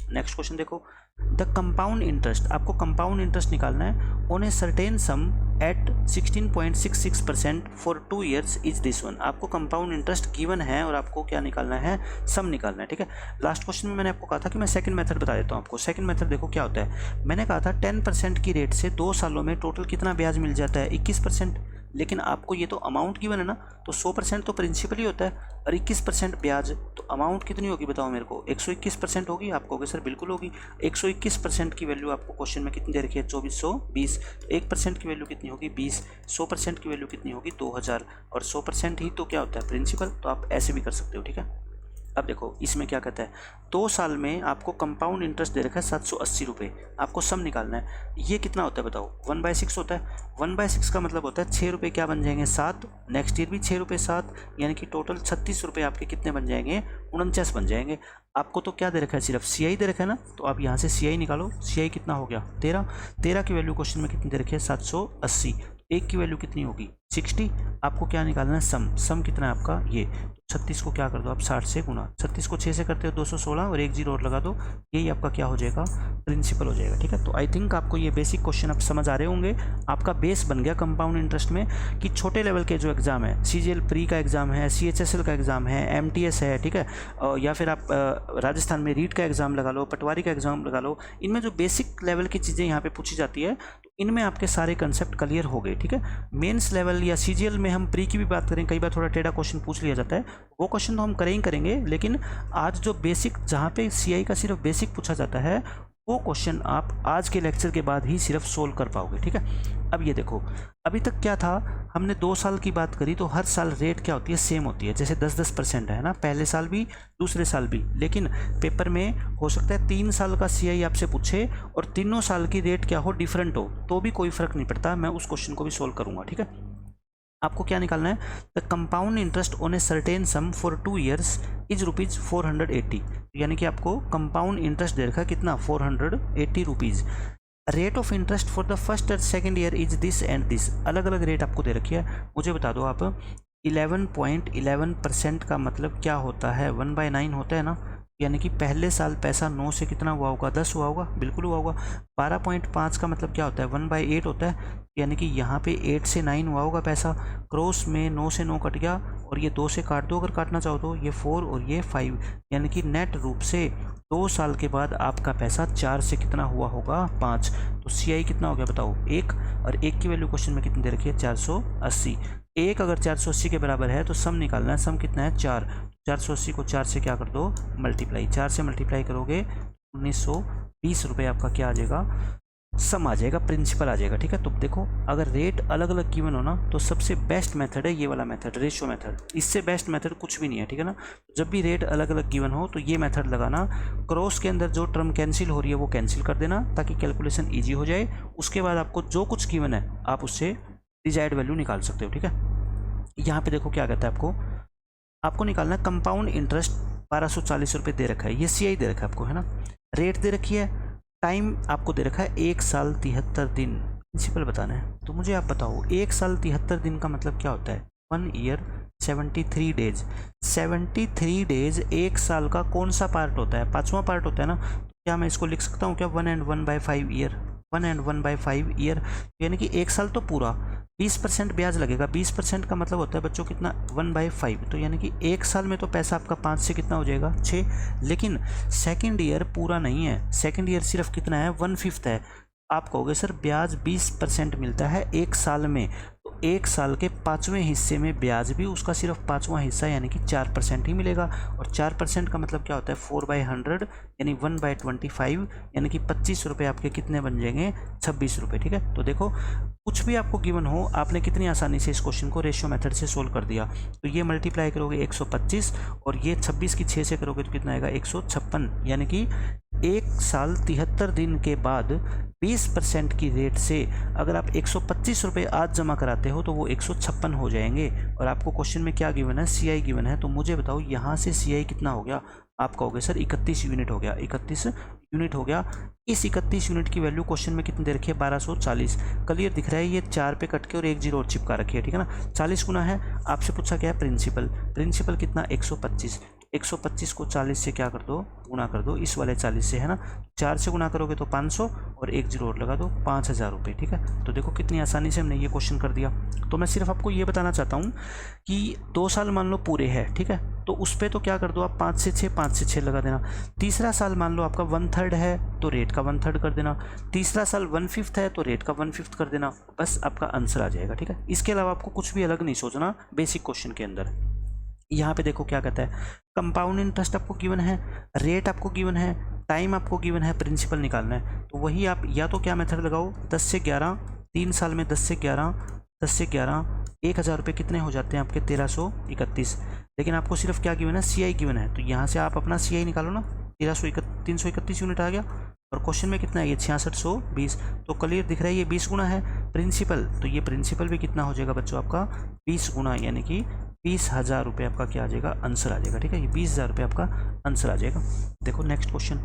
नेक्स्ट क्वेश्चन देखो, द कंपाउंड इंटरेस्ट, आपको कंपाउंड इंटरेस्ट निकालना है on a certain sum at 16.66% for 2 years is this one. आपको कंपाउंड इंटरेस्ट गिवन है और आपको क्या निकालना है, सम निकालना है, ठीक है। लास्ट क्वेश्चन में मैंने आपको कहा था कि मैं सेकंड मेथड बता देता हूँ आपको। सेकंड मेथड देखो क्या होता है, मैंने कहा था 10% की रेट से 2 सालों में टोटल कितना ब्याज मिल जाता है, 21%। लेकिन आपको ये तो अमाउंट गिवन है ना, तो 100% तो प्रिंसिपल ही होता है और 21% ब्याज, तो अमाउंट कितनी होगी बताओ मेरे को, 121% होगी। आपको होगी सर बिल्कुल होगी, 121% की वैल्यू आपको क्वेश्चन में कितनी दे रखी है, 2420। 1% की वैल्यू कितनी होगी 20, 100% की वैल्यू कितनी होगी 2000, और 100% ही तो क्या होता है प्रिंसिपल। तो आप ऐसे भी कर सकते हो, ठीक है। अब देखो इसमें क्या कहता है, 2 साल में आपको कंपाउंड इंटरेस्ट दे रखा है 780 रुपये, आपको सम निकालना है। ये कितना होता है बताओ, 1/6 होता है। 1/6 का मतलब होता है 6 रुपये क्या बन जाएंगे 7, नेक्स्ट ईयर भी 6 रुपये 7, यानी कि टोटल 36 रुपये आपके कितने बन जाएंगे, 49 बन जाएंगे। आपको तो क्या दे रखा है, सिर्फ CI दे रखा है ना, तो आप यहाँ से CI निकालो। CI कितना हो गया 13 की वैल्यू क्वेश्चन में कितनी दे रखी है 780, 1 की वैल्यू कितनी होगी 60। आपको क्या निकालना है सम कितना है आपका, ये 36 को क्या कर दो आप 60 से गुना, 36 को 6 से करते हो 216 और 1 0 और लगा दो, यही आपका क्या हो जाएगा प्रिंसिपल हो जाएगा, ठीक है। तो आई थिंक आपको ये बेसिक क्वेश्चन आप समझ आ रहे होंगे। आपका बेस बन गया कंपाउंड इंटरेस्ट में कि छोटे लेवल के जो एग्जाम है, CGL प्री का एग्जाम है, CHSL का एग्जाम है, MTS है, ठीक है, या फिर आप राजस्थान में रीट का एग्जाम लगा लो, पटवारी का एग्जाम लगा लो, इनमें जो बेसिक लेवल की चीज़ें यहाँ पे पूछी जाती है, तो इनमें आपके सारे कंसेप्ट क्लियर हो गए, ठीक है। मेंस लेवल या CGL में हम प्री की भी बात करें, कई बार थोड़ा टेढ़ा क्वेश्चन पूछ लिया जाता है, वो क्वेश्चन तो हम करेंगे, लेकिन आज जो बेसिक जहाँ पे CI का सिर्फ बेसिक पूछा जाता है, वो क्वेश्चन आप आज के लेक्चर के बाद ही सिर्फ सोल्व कर पाओगे, ठीक है। अब ये देखो, अभी तक क्या था, हमने 2 साल की बात करी, तो हर साल रेट क्या होती है, सेम होती है, जैसे 10-10% है ना, पहले साल भी दूसरे साल भी। लेकिन पेपर में हो सकता है 3 साल का CI आपसे पूछे और तीनों साल की रेट क्या हो, डिफरेंट हो, तो भी कोई फर्क नहीं पड़ता, मैं उस क्वेश्चन को भी सोल्व करूँगा, ठीक है। आपको क्या निकालना है, the compound interest on a certain some for 2 years is rupees 480, यानी कि आपको कंपाउंड इंटरेस्ट दे रखा है कितना 480 rupees. Rate of interest for the first और second year is this and this, अलग अलग रेट आपको दे रखी है। मुझे बता दो आप, 11.11% का मतलब क्या होता है, 1/9 होता है ना, यानी कि पहले साल पैसा 9 से कितना हुआ होगा 10 हुआ होगा, बिल्कुल हुआ होगा। 12.5 का मतलब क्या होता है 1/8 होता है, यानी कि यहाँ पे 8 से 9 हुआ होगा पैसा, क्रॉस में 9 से 9 कट गया और ये 2 से काट दो अगर काटना चाहो तो, ये 4 और ये 5, यानी कि नेट रूप से 2 साल के बाद आपका पैसा 4 से कितना हुआ होगा 5। तो CI कितना हो गया बताओ 1, और 1 की वैल्यू क्वेश्चन में कितनी दे रखी है 480। 1 अगर 480 के बराबर है तो सम निकालना है, सम कितना है 4, 480 को 4 से क्या कर दो मल्टीप्लाई, 4 से मल्टीप्लाई करोगे 1920 रुपये आपका क्या आ जाएगा, सम आ जाएगा, प्रिंसिपल आ जाएगा, ठीक है। तो देखो अगर रेट अलग अलग गिवन हो ना, तो सबसे बेस्ट मेथड है ये वाला मेथड, रेशियो मेथड, इससे बेस्ट मेथड कुछ भी नहीं है, ठीक है ना। जब भी रेट अलग अलग गिवन हो तो ये मेथड लगाना, क्रॉस के अंदर जो टर्म कैंसिल हो रही है वो कैंसिल कर देना ताकि कैलकुलेशन ईजी हो जाए। उसके बाद आपको जो कुछ गिवन है आप उससे डिजायर्ड वैल्यू निकाल सकते हो, ठीक है। यहाँ पे देखो क्या कहता है, आपको निकालना है कंपाउंड इंटरेस्ट 1240 रुपये दे रखा है, ये CI दे रखा है आपको, है ना। रेट दे रखी है, टाइम आपको दे रखा है 1 साल 73 दिन, प्रिंसिपल बताना है। तो मुझे आप बताओ 1 साल 73 दिन का मतलब क्या होता है, 1 ईयर 73 डेज। 73 डेज 1 साल का कौन सा पार्ट होता है, 5वां पार्ट होता है ना। तो क्या मैं इसको लिख सकता हूँ क्या 1 and 1/5 ईयर, 1 and 1/5 ईयर, यानी कि 1 साल तो पूरा 20% ब्याज लगेगा। 20% का मतलब होता है बच्चों कितना 1/5, तो यानी कि 1 साल में तो पैसा आपका 5 से कितना हो जाएगा 6। लेकिन सेकंड ईयर पूरा नहीं है, सेकंड ईयर सिर्फ कितना है 1/5 है। आप कहोगे सर ब्याज 20% मिलता है 1 साल में, तो 1 साल के 5वें हिस्से में ब्याज भी उसका सिर्फ 5वां हिस्सा यानी कि 4% ही मिलेगा। और 4% का मतलब क्या होता है 4/100 यानी 1/25, यानी कि 25 रुपये आपके कितने बन जाएंगे 26 रुपये, ठीक है। तो देखो कुछ भी आपको गिवन हो, आपने कितनी आसानी से इस क्वेश्चन को रेशियो मेथड से सोल्व कर दिया। तो ये मल्टीप्लाई करोगे 125 और ये 26 की 6 से करोगे तो कितना आएगा 156, यानी कि 1 साल 73 दिन के बाद 20% की रेट से अगर आप 125 रुपये आज जमा कराते हो तो वो 156 हो जाएंगे। और आपको क्वेश्चन में क्या गिवन है, CI गिवन है। तो मुझे बताओ यहाँ से CI कितना हो गया। आप कहोगे सर 31 यूनिट हो गया, 31 यूनिट हो गया। इस 31 यूनिट की वैल्यू क्वेश्चन में कितनी दे रखी है, 1240। क्लियर दिख रहा है, ये 4 पे कट के और 1 जीरो और चिपका रखी है, ठीक है ना। 40 गुना है, आपसे पूछा क्या है, प्रिंसिपल कितना, 125। 125 को 40 से क्या कर दो, गुना कर दो, इस वाले 40 से, है ना। 4 से गुना करोगे तो 500 और 1 जीरो और लगा दो, 5000 रुपये, ठीक है। तो देखो कितनी आसानी से हमने ये क्वेश्चन कर दिया। तो मैं सिर्फ आपको ये बताना चाहता हूँ कि 2 साल मान लो पूरे हैं, ठीक है, तो उस पर तो क्या कर दो आप 5 से 6, 5 से 6 लगा देना। तीसरा साल मान लो आपका 1/3 है तो रेट का 1/3 कर देना। तीसरा साल 1/5 है तो रेट का 1/5 कर देना। बस आपका आंसर आ जाएगा, ठीक है। इसके अलावा आपको कुछ भी अलग नहीं सोचना बेसिक क्वेश्चन के अंदर। यहाँ पे देखो क्या कहता है, कंपाउंड इंटरेस्ट आपको गिवन है, रेट आपको गिवन है, टाइम आपको गिवन है, प्रिंसिपल निकालना है। तो वही आप या तो क्या मेथड लगाओ, 10 से 11, 3 साल में 10 से 11, 10 से 11, 1000 रुपये कितने हो जाते हैं आपके, 1331। लेकिन आपको सिर्फ क्या गिवन है, CI गिवन है। तो यहाँ से आप अपना CI निकालो ना, 331 यूनिट आ गया। और क्वेश्चन में कितना है, ये 6620। तो क्लियर दिख रहा है, ये 20 गुना है प्रिंसिपल। तो ये प्रिंसिपल भी कितना हो जाएगा बच्चों आपका, 20 गुना, यानी कि 20,000 रुपये आपका क्या आ जाएगा, आंसर आ जाएगा, ठीक है। ये 20,000 रुपये आपका आंसर आ जाएगा। देखो next question,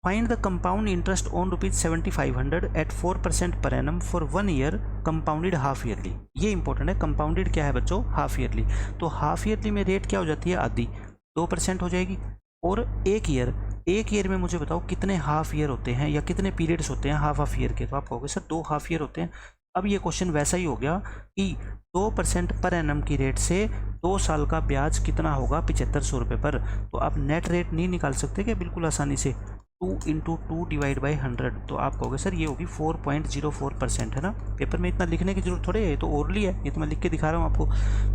find the compound interest on ₹7500 at 4% per annum for 1 year compounded half yearly. ये इंपॉर्टेंट है, कंपाउंडेड क्या है बच्चों, हाफ ईयरली। तो हाफ ईयरली में रेट क्या हो जाती है, आधी, 2% हो जाएगी। और एक ईयर में मुझे बताओ कितने हाफ ईयर होते हैं या कितने पीरियड्स होते हैं हाफ ईयर के। तो आप कहोगे सर 2 हाफ ईयर होते हैं। अब ये क्वेश्चन वैसा ही हो गया कि 2% पर एनम की रेट से 2 साल का ब्याज कितना होगा, 7500 रुपये पर। तो आप नेट रेट नहीं निकाल सकते क्या बिल्कुल आसानी से, 2 × 2 / 100। तो आप कहोगे सर ये होगी 4.04%, है ना। पेपर में इतना लिखने की जरूरत थोड़ी है, ये तो ओरली है, ये तो मैं लिख के दिखा रहा हूँ आपको।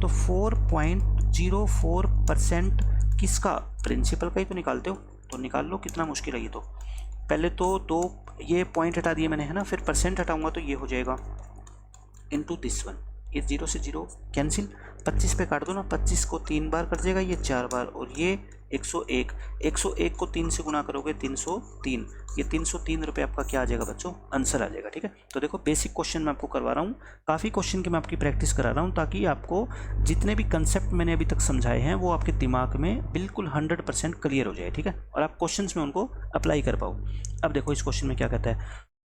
तो 4.04% किसका, प्रिंसिपल का ही तो निकालते हो। तो निकाल लो, कितना मुश्किल है ये। तो पहले तो 2 ये पॉइंट हटा दिए मैंने, है ना, फिर परसेंट हटाऊंगा तो ये हो जाएगा इंटू दिस वन, ये 0 से 0 कैंसिल, 25 पे काट दो ना, 25 को 3 बार कट जाएगा, ये 4 बार, और ये 101 को 3 से गुना करोगे 303, ये 303 रुपये आपका क्या आ जाएगा बच्चों, आंसर आ जाएगा, ठीक है। तो देखो बेसिक क्वेश्चन मैं आपको करवा रहा हूँ, काफ़ी क्वेश्चन की मैं आपकी प्रैक्टिस करा रहा हूँ, ताकि आपको जितने भी कंसेप्ट मैंने अभी तक समझाए हैं वो आपके दिमाग में बिल्कुल 100% क्लियर हो जाए, ठीक है, और आप क्वेश्चन में उनको अप्लाई कर पाओ। अब देखो इस क्वेश्चन में क्या कहता है,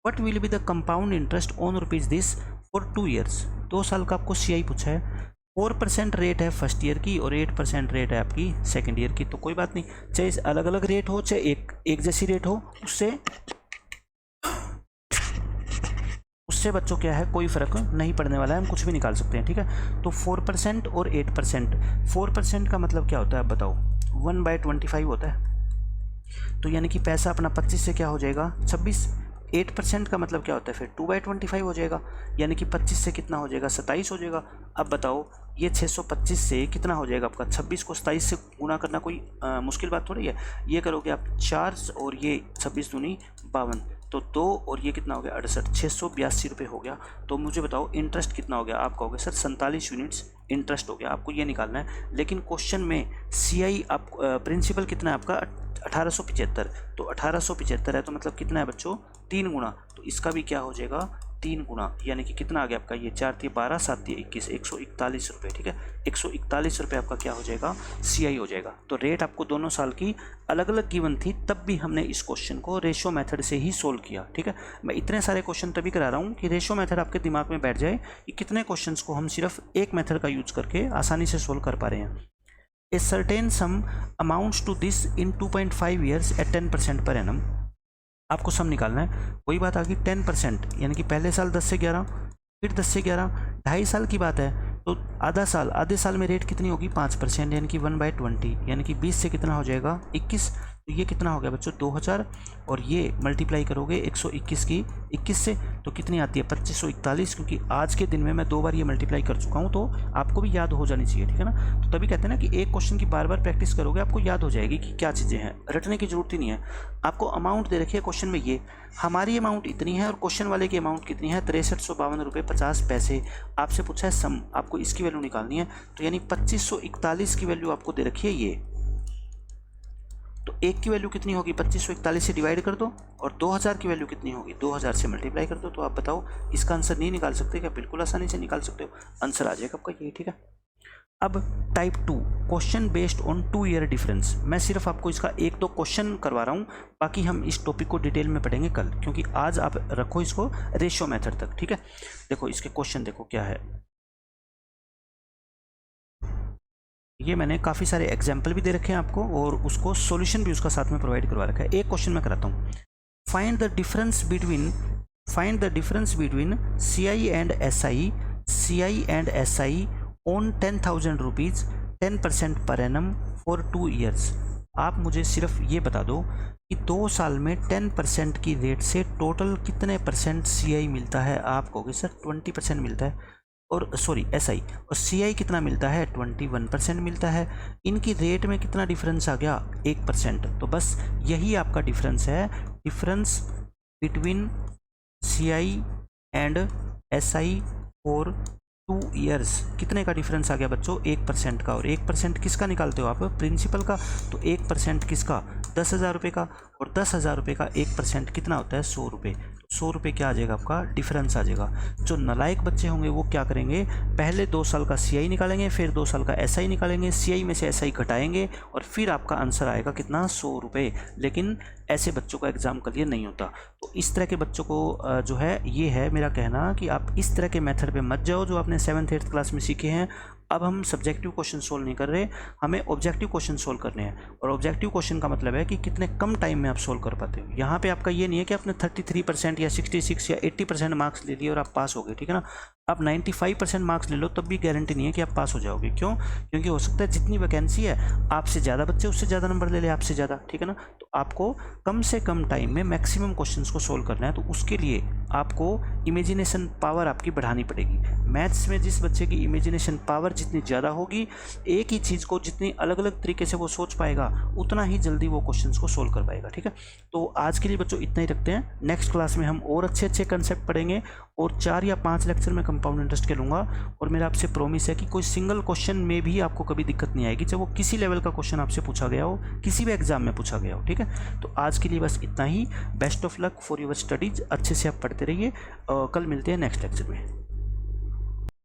what will be the compound interest on rupees this for 2 years. 2 साल का आपको CI पूछा है, 4% रेट है फर्स्ट ईयर की और 8% रेट है आपकी सेकेंड ईयर की। तो कोई बात नहीं, चाहे अलग अलग रेट हो चाहे एक जैसी रेट हो, उससे बच्चों क्या है, कोई फ़र्क नहीं पड़ने वाला है, हम कुछ भी निकाल सकते हैं, ठीक है। तो 4% और 8%, 4% का मतलब क्या होता है आप बताओ, 1/25 होता है। तो यानी कि पैसा अपना 25 से क्या हो जाएगा, 26। 8% का मतलब क्या होता है, फिर 2/25 हो जाएगा, यानी कि 25 से कितना हो जाएगा, 27 हो जाएगा। अब बताओ ये 625 से कितना हो जाएगा आपका, 26 को 27 से गुना करना कोई मुश्किल बात थोड़ी है। ये करोगे आप 4 और ये 26 दूनी 52, तो 2 और ये कितना हो गया 68, 682 रुपये हो गया। तो मुझे बताओ इंटरेस्ट कितना हो गया, आप कहोगे सर 47 यूनिट्स इंटरेस्ट हो गया, आपको ये निकालना है। लेकिन क्वेश्चन में CI आप प्रिंसिपल कितना है आपका 1875, तो 1875 है तो मतलब कितना है बच्चों, 3 गुना। तो इसका भी क्या हो जाएगा, 3 गुना, यानी कि कितना आ गया आपका, ये 4 × 12 7 × 21, 141 रुपये, ठीक है। 141 रुपये आपका क्या हो जाएगा, CI हो जाएगा। तो रेट आपको दोनों साल की अलग अलग गिवन थी, तब भी हमने इस क्वेश्चन को रेशो मेथड से ही सोल्व किया, ठीक है। मैं इतने सारे क्वेश्चन तभी करा रहा हूँ कि रेशो मेथड आपके दिमाग में बैठ जाए कि कितने क्वेश्चन को हम सिर्फ एक मेथड का यूज करके आसानी से सोल्व कर पा रहे हैं। A certain sum amounts to this in 2.5 years at 10% per annum। आपको सम निकालना है, वही बात आ गई 10%, यानी कि पहले साल 10 से 11, फिर 10 से 11, 2.5 साल की बात है। तो आधे साल में रेट कितनी होगी 5%, यानी कि 1/20, यानी कि 20 से कितना हो जाएगा 21। तो ये कितना हो गया बच्चों 2000, और ये मल्टीप्लाई करोगे 121 की 21 से, तो कितनी आती है 2541, क्योंकि आज के दिन में मैं 2 बार ये मल्टीप्लाई कर चुका हूँ, तो आपको भी याद हो जानी चाहिए, ठीक है ना। तो तभी कहते हैं ना कि एक क्वेश्चन की बार बार प्रैक्टिस करोगे आपको याद हो जाएगी कि क्या चीज़ें हैं, रटने की जरूरत ही नहीं है। आपको अमाउंट दे रखी है क्वेश्चन में, ये हमारी अमाउंट इतनी है और क्वेश्चन वाले की अमाउंट कितनी है, 6352 रुपये 50 पैसे। आपसे पूछा है सम, आपको इसकी वैल्यू निकालनी है, तो यानी 2541 की वैल्यू आपको दे रखी है ये। तो 1 की वैल्यू कितनी होगी, 2541 से डिवाइड कर दो, और 2000 की वैल्यू कितनी होगी, 2000 से मल्टीप्लाई कर दो। तो आप बताओ इसका आंसर नहीं निकाल सकते क्या? बिल्कुल आसानी से निकाल सकते हो, आंसर आ जाएगा आपका यही, ठीक है। अब type 2 question based on 2 year difference. मैं सिर्फ आपको इसका 1-2 क्वेश्चन करवा रहा हूँ, बाकी हम इस टॉपिक को डिटेल में पढ़ेंगे कल, क्योंकि आज आप रखो इसको रेशियो मेथड तक, ठीक है। देखो इसके क्वेश्चन देखो क्या है, ये मैंने काफ़ी सारे एग्जाम्पल भी दे रखे हैं आपको, और उसको सॉल्यूशन भी उसका साथ में प्रोवाइड करवा रखा है। एक क्वेश्चन मैं कराता हूँ, find the difference between CI and SI on 10,000 rupees 10% पर एनम फॉर 2 ईयर्स। आप मुझे सिर्फ ये बता दो कि 2 साल में 10% की रेट से टोटल कितने परसेंट CI मिलता है। आप कहोगे सर 20% मिलता है, और सॉरी SI, और CI कितना मिलता है, 21% मिलता है। इनकी रेट में कितना डिफरेंस आ गया, 1%। तो बस यही आपका डिफरेंस है, difference between CI and SI for 2 years. कितने का डिफरेंस आ गया बच्चों, 1% का। और 1% किसका निकालते हो आप, प्रिंसिपल का। तो 1% किसका, 10,000 रुपये का, और 10,000 रुपये का 1% कितना होता है, 100 रुपये। 100 रुपये क्या आ जाएगा आपका, डिफरेंस आ जाएगा। जो नालायक बच्चे होंगे वो क्या करेंगे, पहले 2 साल का CI निकालेंगे, फिर 2 साल का SI निकालेंगे, CI में से SI घटाएंगे, और फिर आपका आंसर आएगा कितना, 100 रुपये। लेकिन ऐसे बच्चों का एग्जाम क्लियर नहीं होता। तो इस तरह के बच्चों को जो है, ये है मेरा कहना कि आप इस तरह के मेथड पे मत जाओ जो आपने 7th-8th क्लास में सीखे हैं। अब हम सब्जेक्टिव क्वेश्चन सोल्व नहीं कर रहे, हमें ऑब्जेक्टिव क्वेश्चन सोल्व करने हैं। और ऑब्जेक्टिव क्वेश्चन का मतलब है कि कितने कम टाइम में आप सोल्व कर पाते हो। यहाँ पे आपका ये नहीं है कि आपने 33% या 66 या 80% मार्क्स ले लिए और आप पास हो गए, ठीक है ना। आप 95% मार्क्स ले लो तब भी गारंटी नहीं है कि आप पास हो जाओगे। क्यों? क्योंकि हो सकता है जितनी वैकेंसी है आपसे ज़्यादा बच्चे उससे ज़्यादा नंबर ले ले आपसे ज़्यादा, ठीक है ना। तो आपको कम से कम टाइम में मैक्सिमम क्वेश्चंस को सोल्व करना है। तो उसके लिए आपको इमेजिनेशन पावर आपकी बढ़ानी पड़ेगी। मैथ्स में जिस बच्चे की इमेजिनेशन पावर जितनी ज़्यादा होगी, एक ही चीज़ को जितनी अलग अलग तरीके से वो सोच पाएगा, उतना ही जल्दी वो क्वेश्चंस को सोल्व कर पाएगा, ठीक है। तो आज के लिए बच्चों इतना ही रखते हैं। नेक्स्ट क्लास में हम और अच्छे अच्छे कंसेप्ट पढ़ेंगे, और 4 या 5 लेक्चर में कंपाउंड इंटरेस्ट के लूँगा। और मेरा आपसे प्रॉमिस है कि कोई सिंगल क्वेश्चन में भी आपको कभी दिक्कत नहीं आएगी, चाहे वो किसी लेवल का क्वेश्चन आपसे पूछा गया हो, किसी भी एग्जाम में पूछा गया हो, ठीक है। तो आज के लिए बस इतना ही। Best of luck for your studies. अच्छे से आप पढ़ते रहिए। कल मिलते हैं नेक्स्ट लेक्चर में।